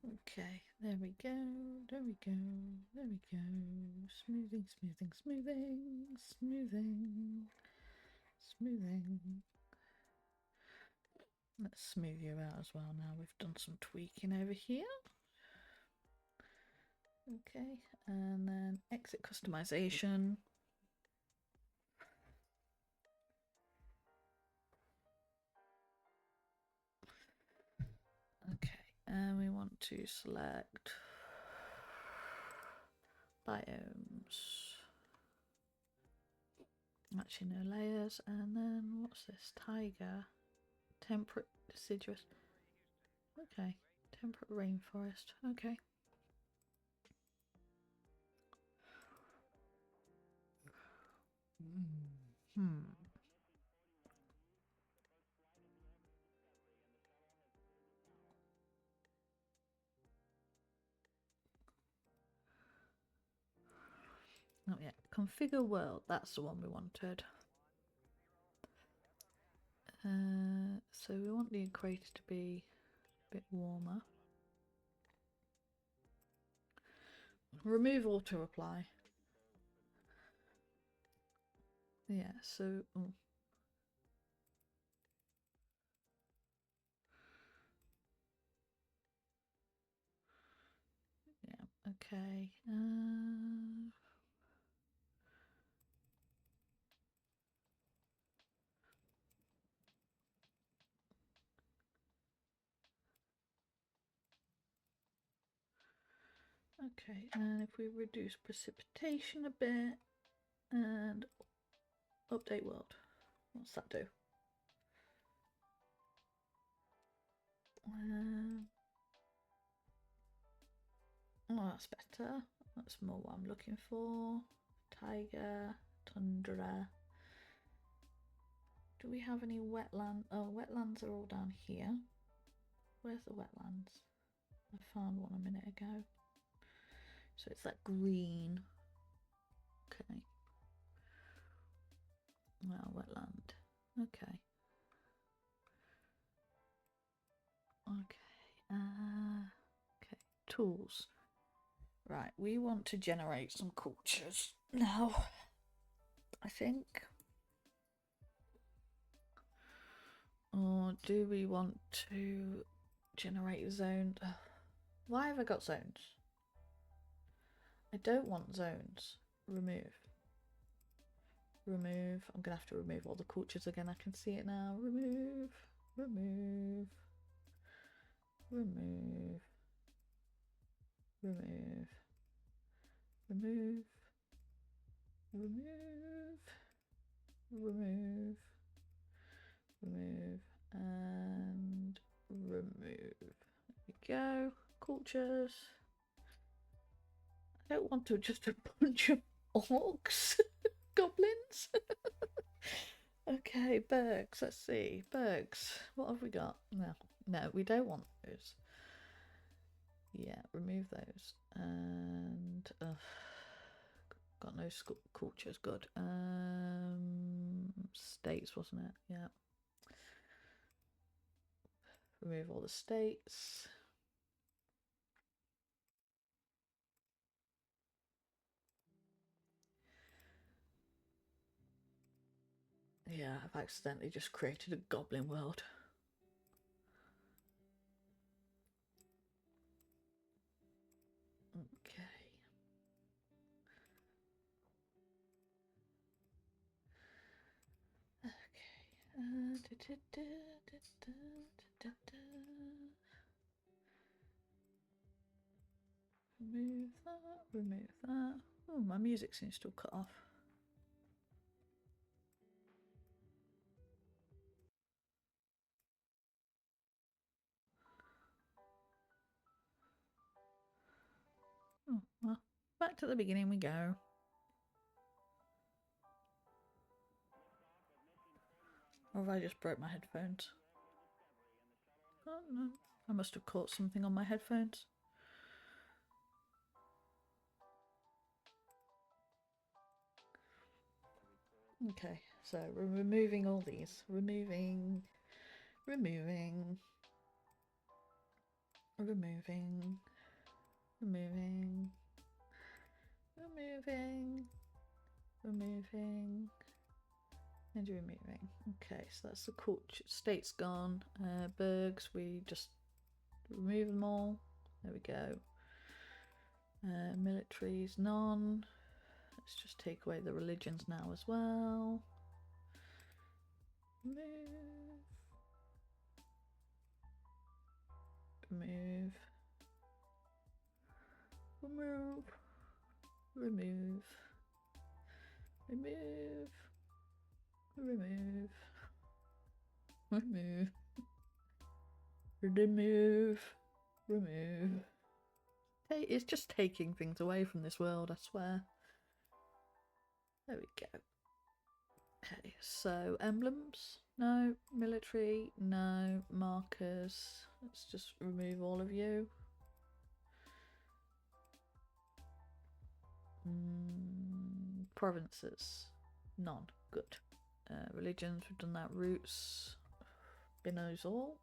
Speaker 1: Okay, there we go, there we go, there we go. Smoothing, smoothing, smoothing, smoothing, smoothing. Let's smooth you out as well now. We've done some tweaking over here. Okay, and then exit customization. Okay, and we want to select biomes. Actually, no layers. And then what's this? Taiga, temperate, deciduous. Okay, temperate rainforest. Okay. Not yet. Configure world. That's the one we wanted. So we want the equator to be a bit warmer. Remove auto reply. Yeah, so yeah, okay. Okay, and if we reduce precipitation a bit and update world, what's that do? Oh, that's better. That's more what I'm looking for. Tiger, tundra. Do we have any wetland? Oh, wetlands are all down here. Where's the wetlands? I found one a minute ago. So it's that green. Okay. Well, wetland. Okay. Okay. Okay. Tools. Right. We want to generate some cultures now. I think. Or do we want to generate zones? Why have I got zones? I don't want zones. Remove. Remove. I'm going to have to remove all the cultures again. I can see it now. Remove. Remove. Remove. Remove. Remove. Remove. Remove. Remove. And remove. There we go. Cultures. I don't want to just a bunch of orcs. Goblins. Okay, bergs. Let's see. Bergs. What have we got? No, we don't want those. Yeah, remove those. And got no cultures. Good. States, wasn't it? Yeah. Remove all the states. Yeah, I've accidentally just created a goblin world. Okay. Okay. Remove that, remove that. Oh, my music seems to have cut off. Oh, well, back to the beginning we go. Or have I just broke my headphones? Oh no, I must have caught something on my headphones. Okay, so we're removing all these. Removing, removing, removing, removing, removing, removing, and removing. Okay, so that's the court state's gone. Bergs, we just remove them all. There we go. Militaries, none. Let's just take away the religions now as well. Move. Remove. Remove. Remove. Remove. Remove. Remove. Remove. Remove. It's just taking things away from this world, I swear. There we go. Okay, so emblems, no. Military, no. Markers, let's just remove all of you. Provinces, none. Good. Religions, we've done that. Roots, bin those all.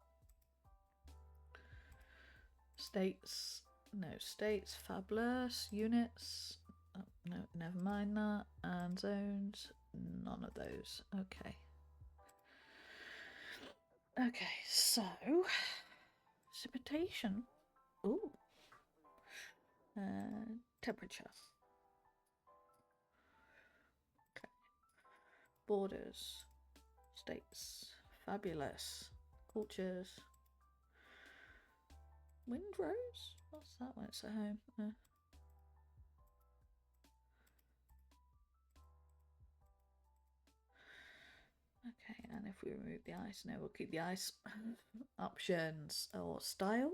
Speaker 1: States, no states. Fabulous. Units, oh, no, never mind that. And zones, none of those. Okay. Okay, so precipitation. Ooh. Temperature. Okay. Borders. States. Fabulous. Cultures. Windrows? What's that when it's at home? Okay, and if we remove the ice, no, we'll keep the ice. Options or style.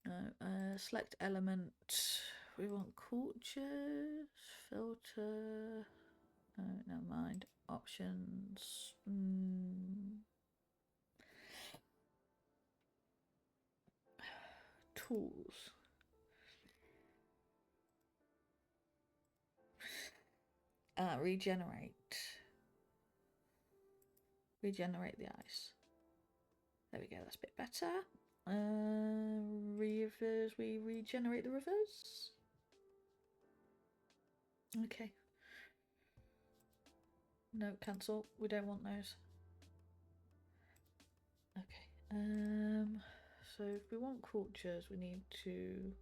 Speaker 1: No, select element. We want cultures. Filter. No, never mind. Options. Tools. Regenerate. Regenerate the ice. There we go, that's a bit better. Rivers, we regenerate the rivers. Okay. No, cancel. We don't want those. Okay. So if we want cultures, we need to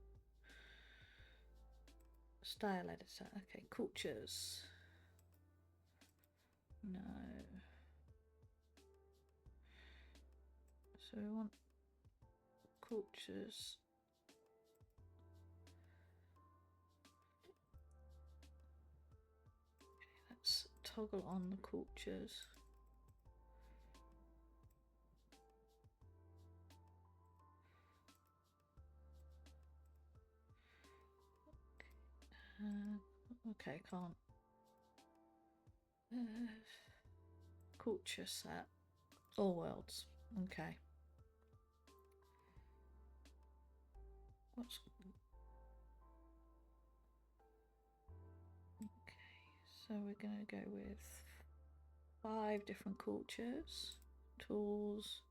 Speaker 1: style editor. Okay, cultures. No. So we want cultures. Okay, let's toggle on the cultures. Okay, can't. Culture set. All worlds. Okay. What's... Okay, so we're going to go with 5 different cultures. Tools.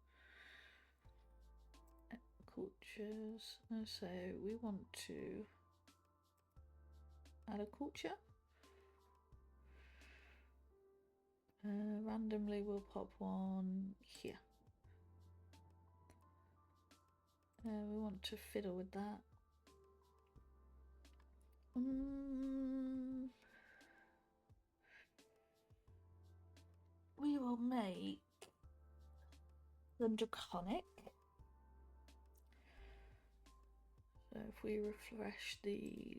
Speaker 1: Cultures. And so we want to add a culture. Randomly we'll pop one here. We want to fiddle with that. We will make them draconic. So if we refresh the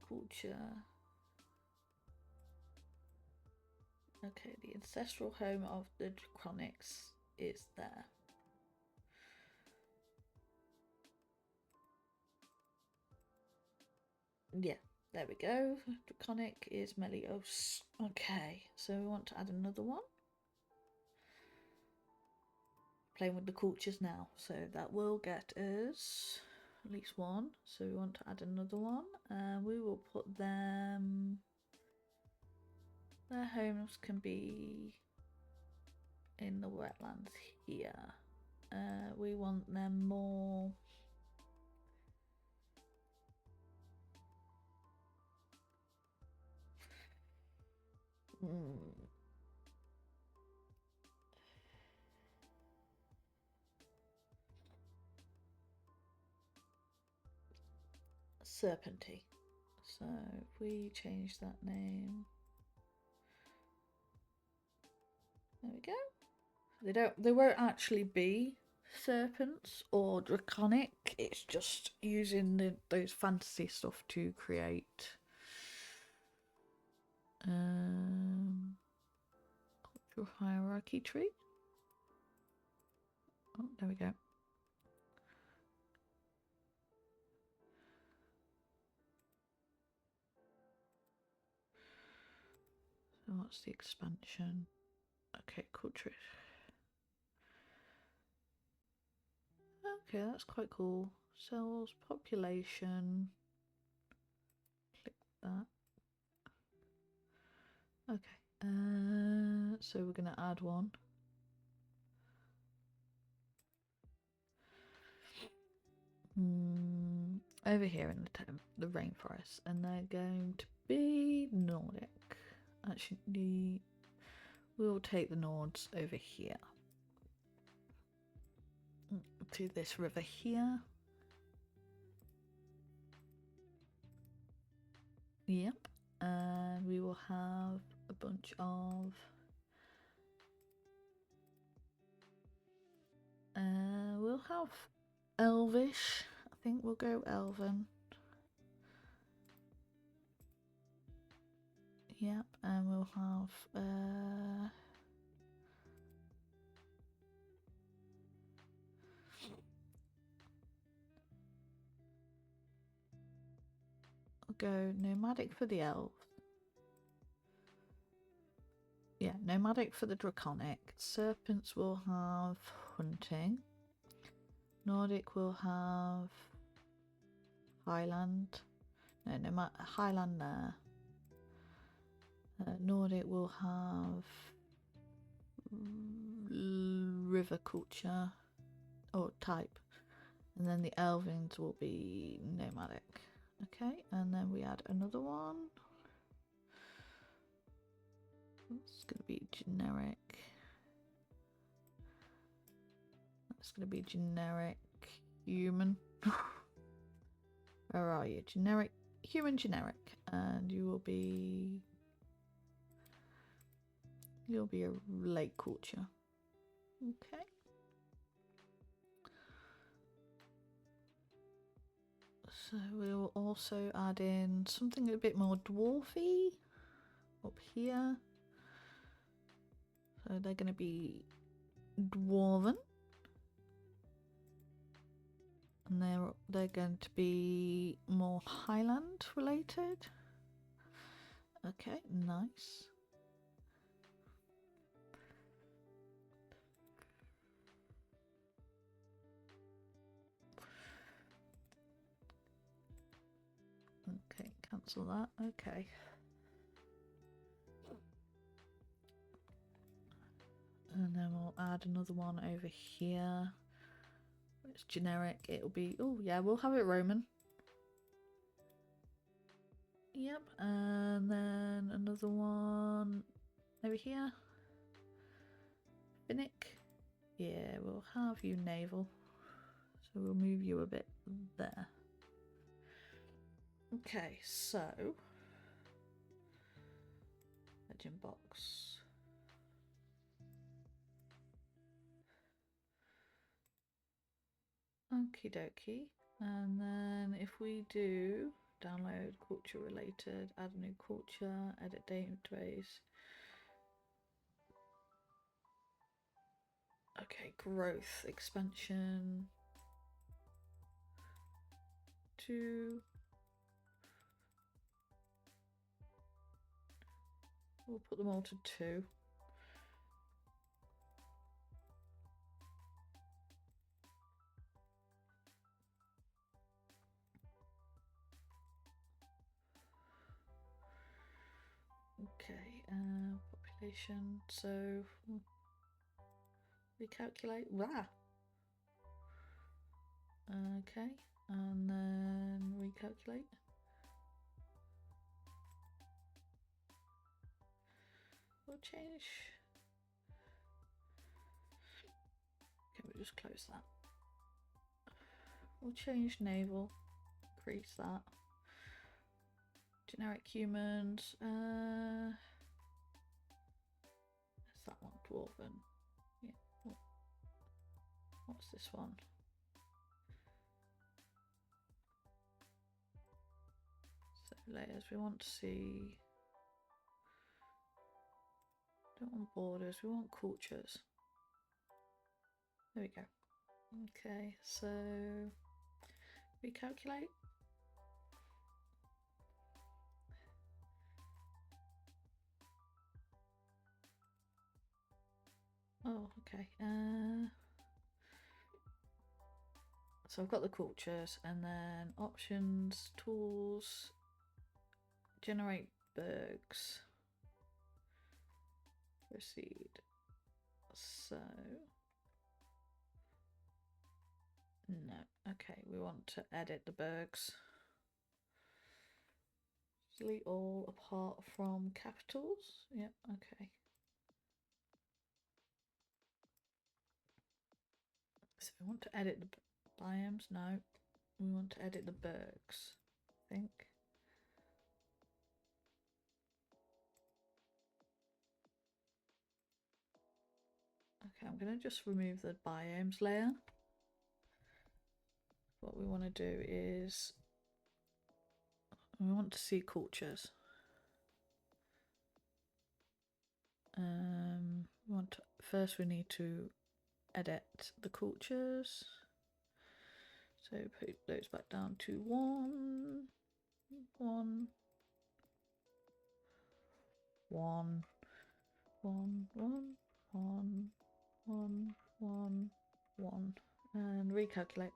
Speaker 1: culture. Okay, the ancestral home of the draconics is there. Yeah, there we go. Draconic is Melios. Okay, so we want to add another one. Playing with the cultures now, so that will get us at least one, so we want to add another one. We will put them, their homes can be in the wetlands here. We want them more serpenty. So if we change that name, there we go. They won't actually be serpents or draconic. It's just using those fantasy stuff to create cultural hierarchy tree. Oh, there we go. So what's the expansion? Okay, culture. Okay, that's quite cool. Cells, population. Click that. Okay. So we're gonna add one. Over here in the rainforest, and they're going to be Nordic. Actually, we'll take the Nords over here to this river here. Yep, and we will have a bunch of we'll have Elvish. I think we'll go Elven. Yep, and we'll have I'll go nomadic for the elves. Yeah, nomadic for the draconic. Serpents will have hunting. Nordic will have Highland. No, Highland there. Nordic will have river culture or type, and then the Elvins will be nomadic. Okay, and then we add another one. It's going to be generic. That's going to be generic human. Where are you? Generic human, generic, and you'll be a lake culture. Okay. So we'll also add in something a bit more dwarfy up here. So they're going to be dwarven, and they're going to be more Highland related. Okay, nice. Okay, cancel that. Okay. And then we'll add another one over here. It's generic. It'll be, oh yeah, we'll have it Roman. Yep, and then another one over here. Finnick. Yeah, we'll have you naval. So we'll move you a bit there. Okay, so legend box. Okie dokie. And then if we do download culture related, add a new culture, edit database. Okay, growth, expansion. 2. We'll put them all to 2. population, so recalculate. Wow. Okay, and then recalculate. We'll change. Okay, we'll just close that. We'll change naval, increase that. Generic humans. Where's that one? Dwarven. Yeah. What's this one? So layers. We want to see. Don't want borders. We want cultures. There we go. Okay, so recalculate. Oh, okay. So I've got the cultures, and then options, tools, generate bergs, proceed. So no, okay, we want to edit the bergs. Delete all apart from capitals. Yep, okay. So we want to edit the biomes. No, we want to edit the bergs, I think. Okay, I'm going to just remove the biomes layer. What we want to do is we want to see cultures. First we need to edit the cultures. So put those back down to 1, 1, 1, 1, 1, 1, 1, 1, 1, and recalculate.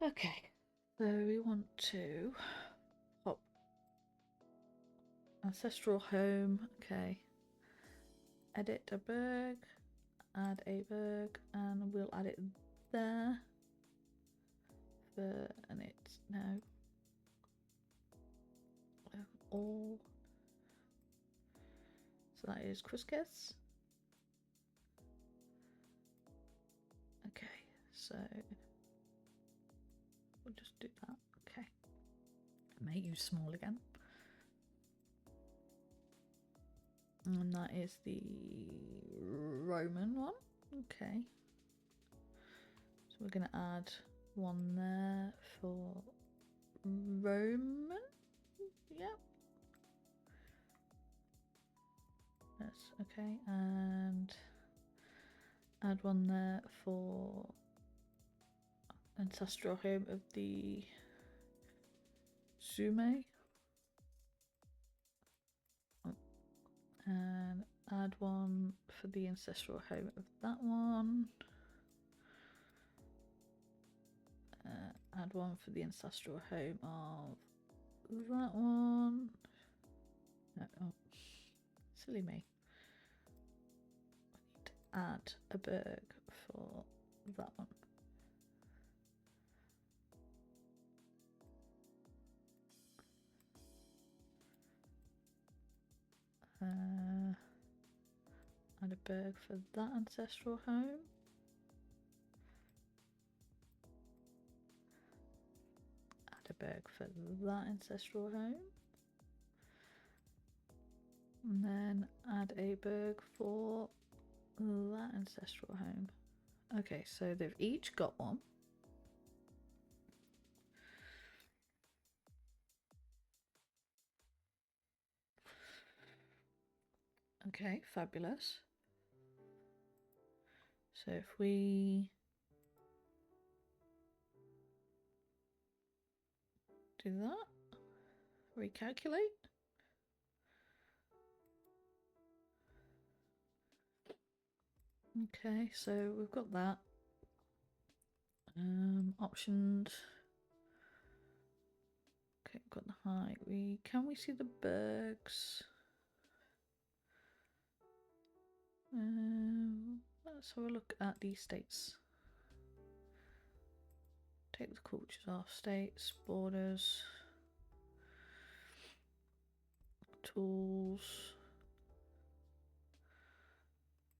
Speaker 1: Okay, so we want to pop ancestral home. Okay, edit a berg, add a berg, and we'll add it there. And it's now all. So that is Cruskes. Okay, so we'll just do that. Okay, make you small again. And that is the Roman one. Okay, so we're going to add one there for Roman. Yep. Yes, okay, and add one there for ancestral home of the Zume. And add one for the ancestral home of that one. Add one for the ancestral home of that one. No, oh, silly me. I need to add a berg for that one. Add a berg for that ancestral home. Add a berg for that ancestral home. And then add a berg for that ancestral home. Okay, so they've each got one. Okay, fabulous. So if we do that, recalculate. Okay, so we've got that. Options. Okay, we've got the height. Can we see the bergs? Let's have a look at these states. Take the cultures off. States, borders, tools,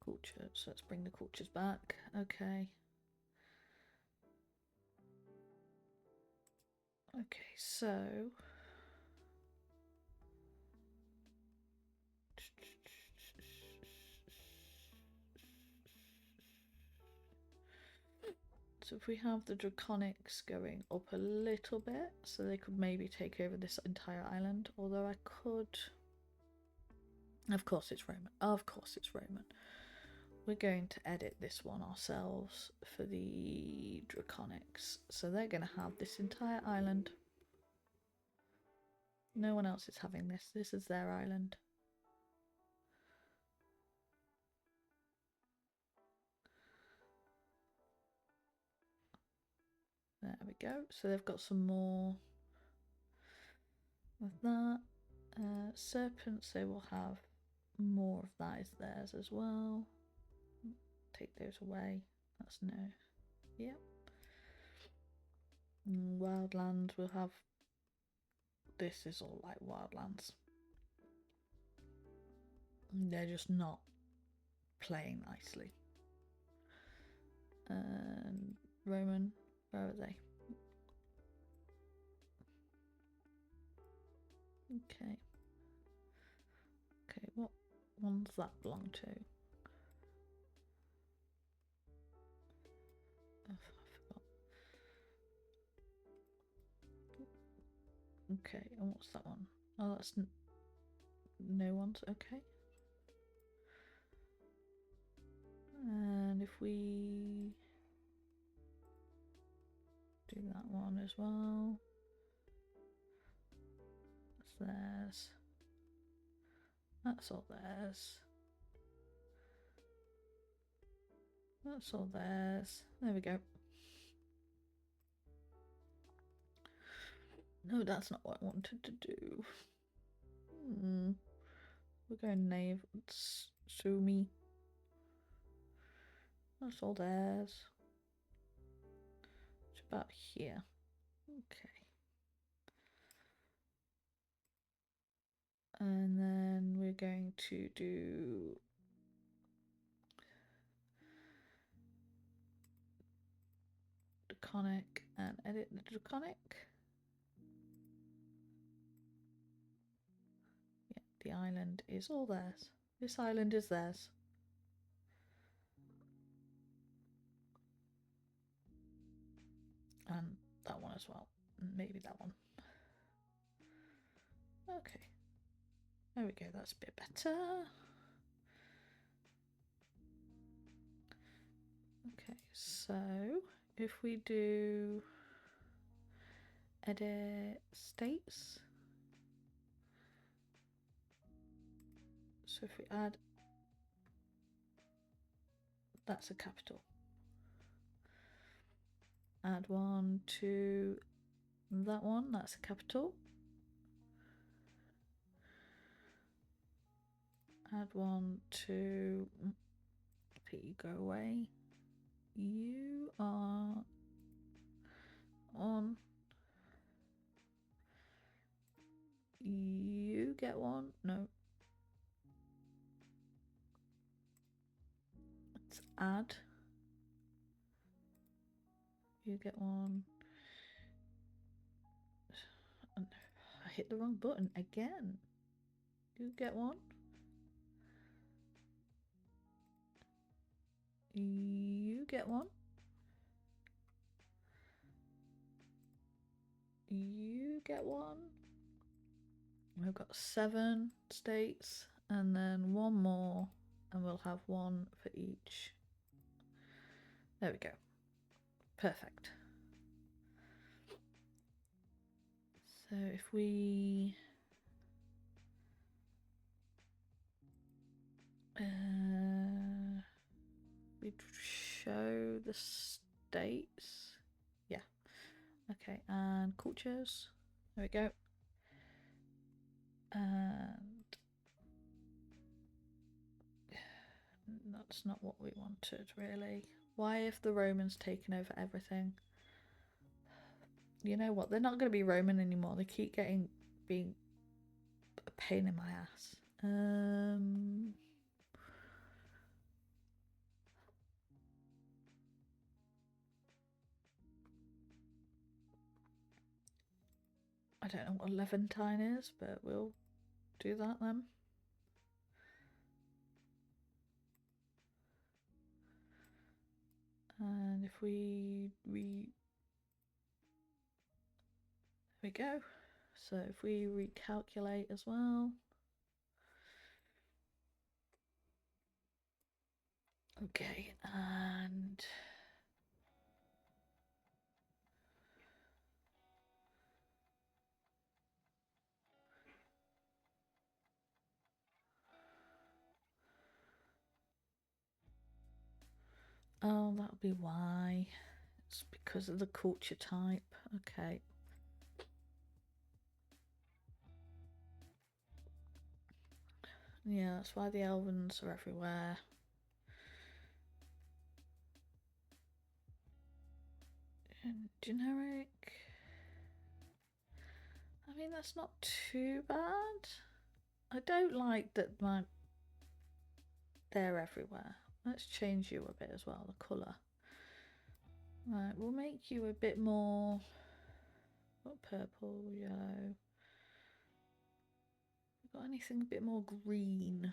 Speaker 1: cultures. Let's bring the cultures back. Okay. Okay, so if we have the Draconics going up a little bit, so they could maybe take over this entire island, although I could... Of course it's Roman. Of course it's Roman. We're going to edit this one ourselves for the Draconics. So they're going to have this entire island. No one else is having this. This is their island. There we go. So they've got some more of that. Serpents, they will have more of that is theirs as well. Take those away. That's no. Yep. Wildlands will have... This is all like wildlands. They're just not playing nicely. And Roman, where are they? Okay. Okay, what one's that belong to? Oh, I forgot. Okay, and what's that one? Oh, that's no one's. Okay. And if we do that one as well, that's theirs. That's all theirs. That's all theirs. There we go. No, that's not what I wanted to do. We're going nave. Sue me. That's all theirs. It's about here. Okay. And then we're going to do Draconic and edit the Draconic. Yeah, the island is all theirs. This island is theirs. And that one as well. Maybe that one. Okay. There we go, that's a bit better. Okay, so if we do edit states, so if we add, that's a capital. Add one to that one, that's a capital. Add one to P, go away. You are on. You get one. No. Let's add. You get one. I hit the wrong button again. You get one. You get one. You get one. We've got 7 states and then one more, and we'll have one for each. There we go. Perfect. So if we show the states, yeah, okay, and cultures, there we go, and That's not what we wanted, really. Why have the Romans taken over everything? You know what? They're not going to be Roman anymore. They keep being a pain in my ass. I don't know what Levantine is, but we'll do that then. And if there we go. So if we recalculate as well. Okay, and oh, that'll be why. It's because of the culture type. Okay. Yeah, that's why the Elvens are everywhere. And generic. I mean, that's not too bad. I don't like that they're everywhere. Let's change you a bit as well, the colour. Right, we'll make you a bit more purple, yellow. Got anything a bit more green?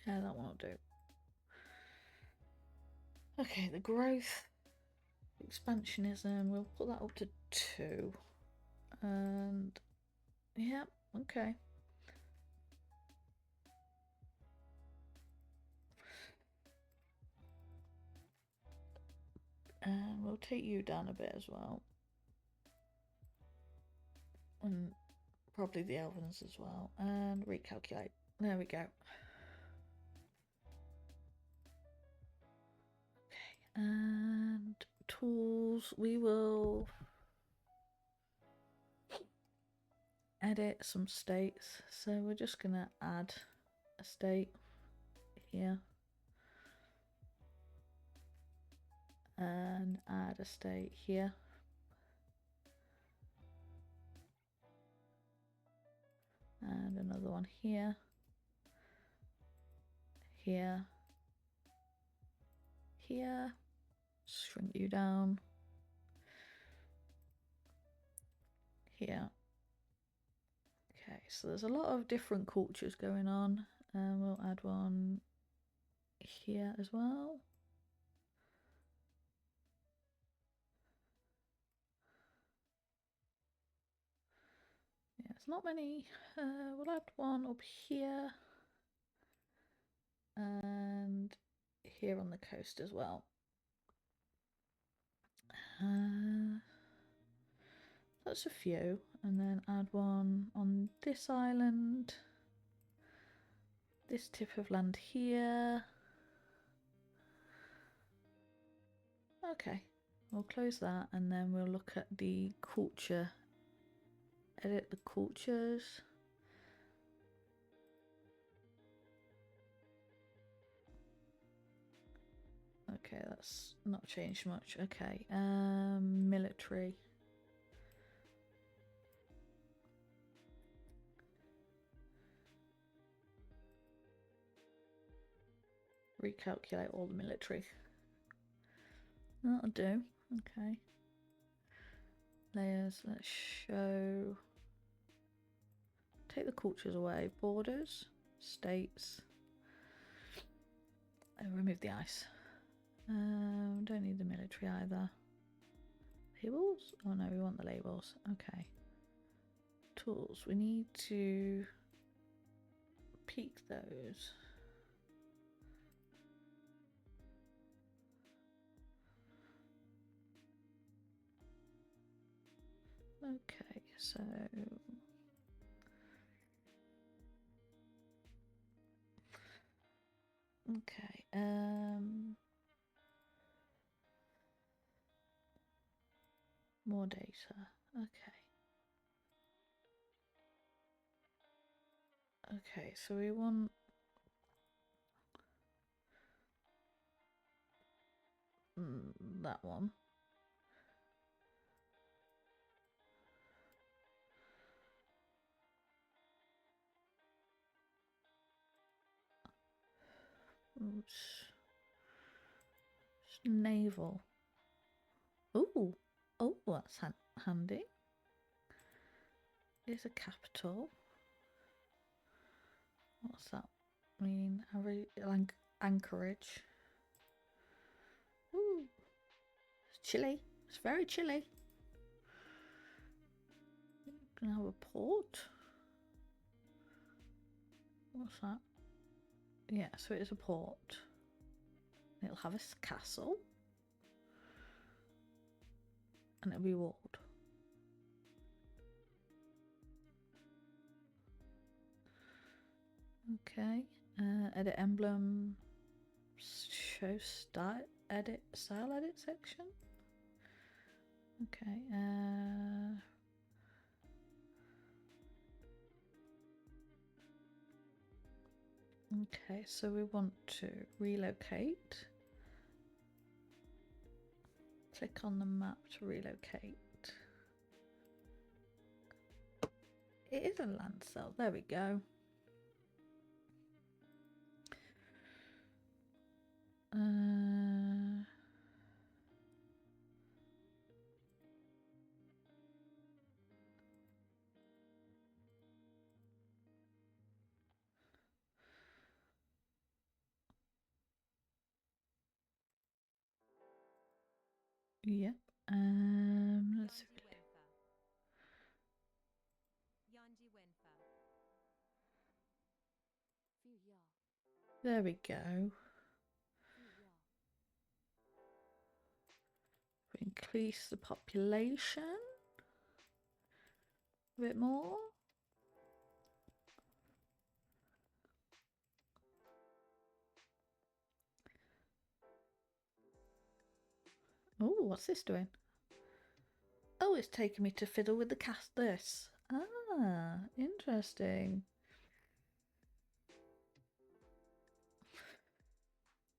Speaker 1: Yeah, that one will do. Okay, the growth, expansionism, we'll put that up to 2. And yeah, okay. And we'll take you down a bit as well. And probably the Elvens as well. And recalculate. There we go. Okay, and tools, we will edit some states. So we're just gonna add a state here. And add a state here. And another one here. Here. Here. Shrink you down. Here. Okay, so there's a lot of different cultures going on. And we'll add one here as well. Yeah, it's not many. We'll add one up here. And here on the coast as well. That's a few. And then add one on this island. This tip of land here. Okay, we'll close that and then we'll look at the culture. Edit the cultures. Okay, that's not changed much. Okay, military. Recalculate all the military. That'll do. Okay. Layers, let's show. Take the cultures away. Borders, states. And remove the ice. Don't need the military either. Labels? Oh no, we want the labels. Okay. Tools. We need to peak those. Okay, so okay, More data. Okay. Okay, so we want that one. Oops. Naval. Ooh. Oh, that's handy. Here's a capital. What's that mean? Anchorage. Ooh. It's chilly. It's very chilly. Can I have a port? What's that? Yeah, so it is a port. It'll have a castle. And it'll be walled. Okay. Edit emblem. Show style edit section. Okay. Okay, so we want to relocate. Click on the map to relocate. It is a land cell. There we go. Yep. Let's see. There we go. We increase the population a bit more. Oh, what's this doing? Oh, it's taking me to fiddle with the cast. This. Ah, interesting.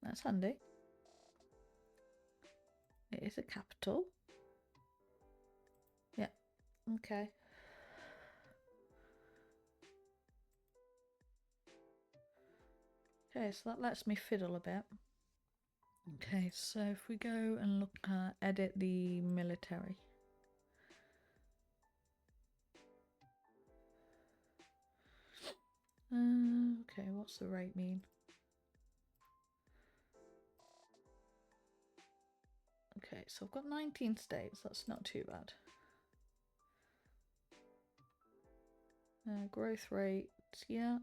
Speaker 1: That's handy. It is a capital. Yeah. Okay. Okay, so that lets me fiddle a bit. Okay, so if we go and look at edit the military. Okay, what's the rate mean? Okay, so I've got 19 states. That's not too bad. Growth rate, yeah.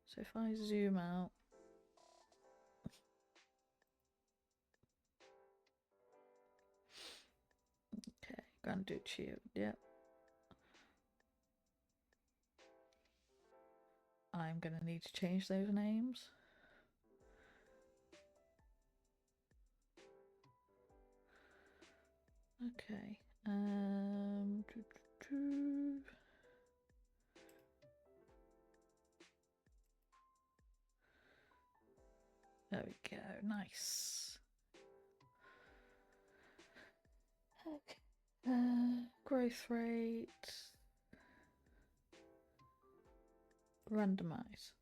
Speaker 1: So if I zoom out. Okay, Grand Duchy, yeah. I'm going to need to change those names. Okay. There we go. Nice. Okay. Growth rate. Randomize.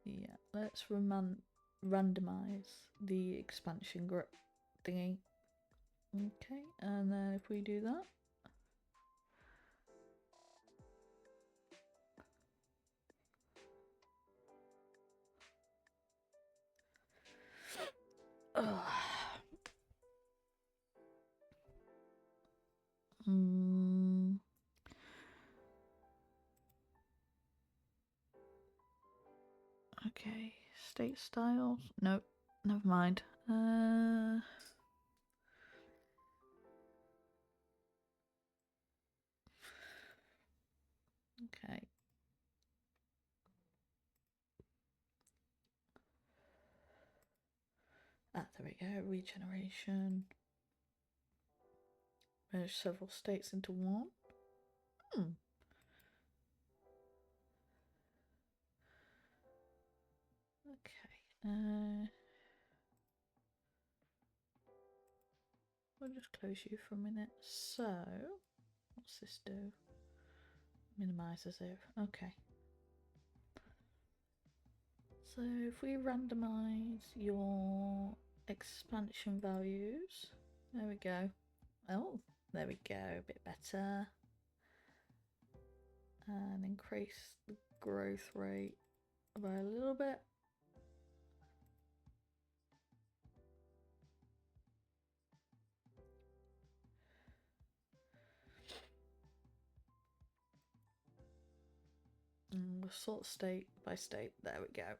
Speaker 1: Yeah, let's randomize the expansion thingy. Okay, and then if we do that. Okay, state styles. Nope, never mind. Okay. There we go, regeneration. Merge several states into one. Okay. We'll just close you for a minute. So, what's this do? Minimizes it. Okay. So if we randomize your expansion values, there we go. Oh, there we go, a bit better. And increase the growth rate by a little bit. And we'll sort state by state. There we go.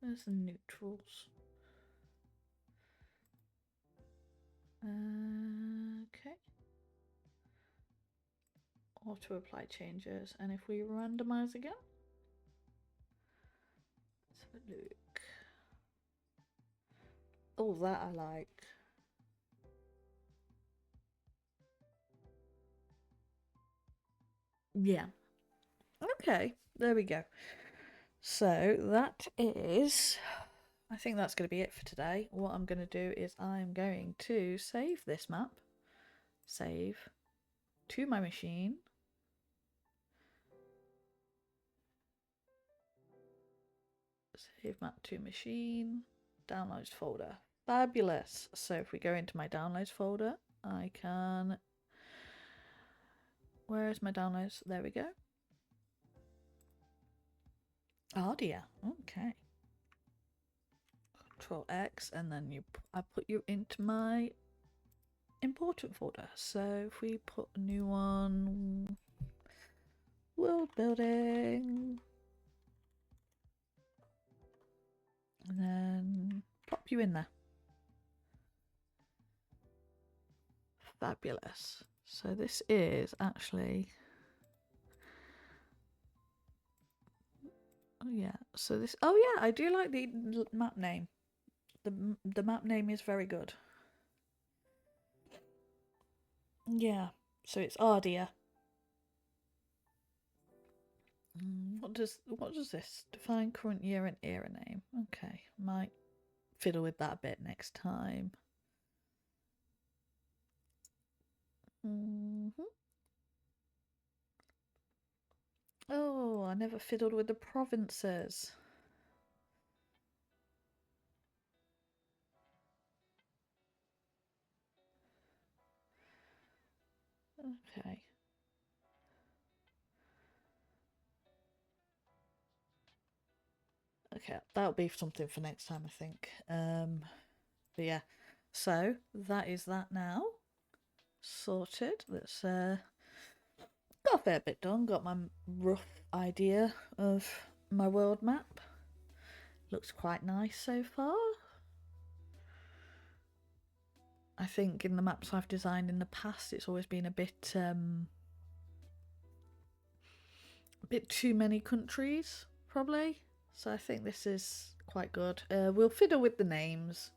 Speaker 1: There's the neutrals. Okay. Auto apply changes. And if we randomize again, let's have a look. Oh, that I like. Yeah. Okay, there we go. So that is, I think that's going to be it for today. What I'm going to do is I'm going to save this map. Save to my machine. Save map to machine. Downloads folder. Fabulous. So if we go into my downloads folder, I can... Where is my downloads? There we go. Oh dear. Okay. Control X, and then I put you into my important folder. So if we put a new one, world building, and then pop you in there. Fabulous. So this is actually, oh yeah, so this, oh yeah, I do like the map name. The map name is very good. Yeah, so it's Azdgaar. What does this define current year and era name? Okay, might fiddle with that a bit next time. Oh, I never fiddled with the provinces. Okay. Okay, that'll be something for next time, I think. But yeah, so that is that now. Sorted. That's got a fair bit done. Got my rough idea of my world map. Looks quite nice so far. I think in the maps I've designed in the past, it's always been a bit too many countries, probably. So I think this is quite good. We'll fiddle with the names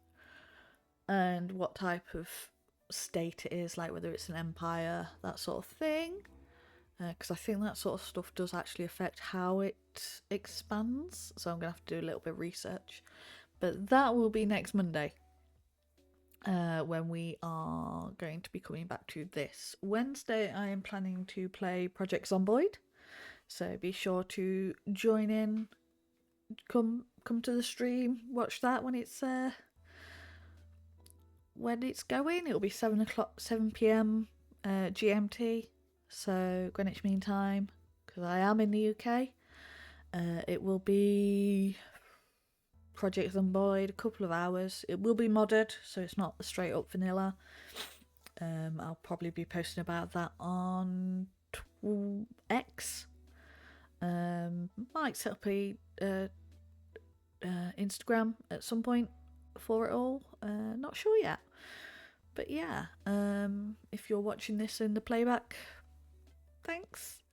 Speaker 1: and what type of state it is, like whether it's an empire, that sort of thing. Because I think that sort of stuff does actually affect how it expands. So I'm going to have to do a little bit of research. But that will be next Monday. When we are going to be coming back to this. Wednesday I am planning to play Project Zomboid. So be sure to join in. Come to the stream, watch that when it's going. It'll be 7 p.m. GMT, so Greenwich Mean Time, because I am in the UK. It will be Project Zomboid, a couple of hours. It will be modded, so it's not straight up vanilla. I'll probably be posting about that on X. Might set up a Instagram at some point for it all. Not sure yet, but yeah. If you're watching this in the playback, thanks.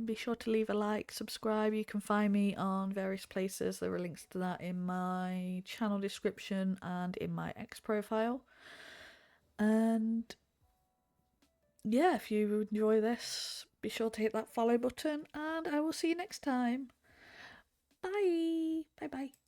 Speaker 1: Be sure to leave a like, subscribe. You can find me on various places. There are links to that in my channel description and in my X profile. And yeah, if you enjoy this, be sure to hit that follow button, and I will see you next time. Bye. Bye bye.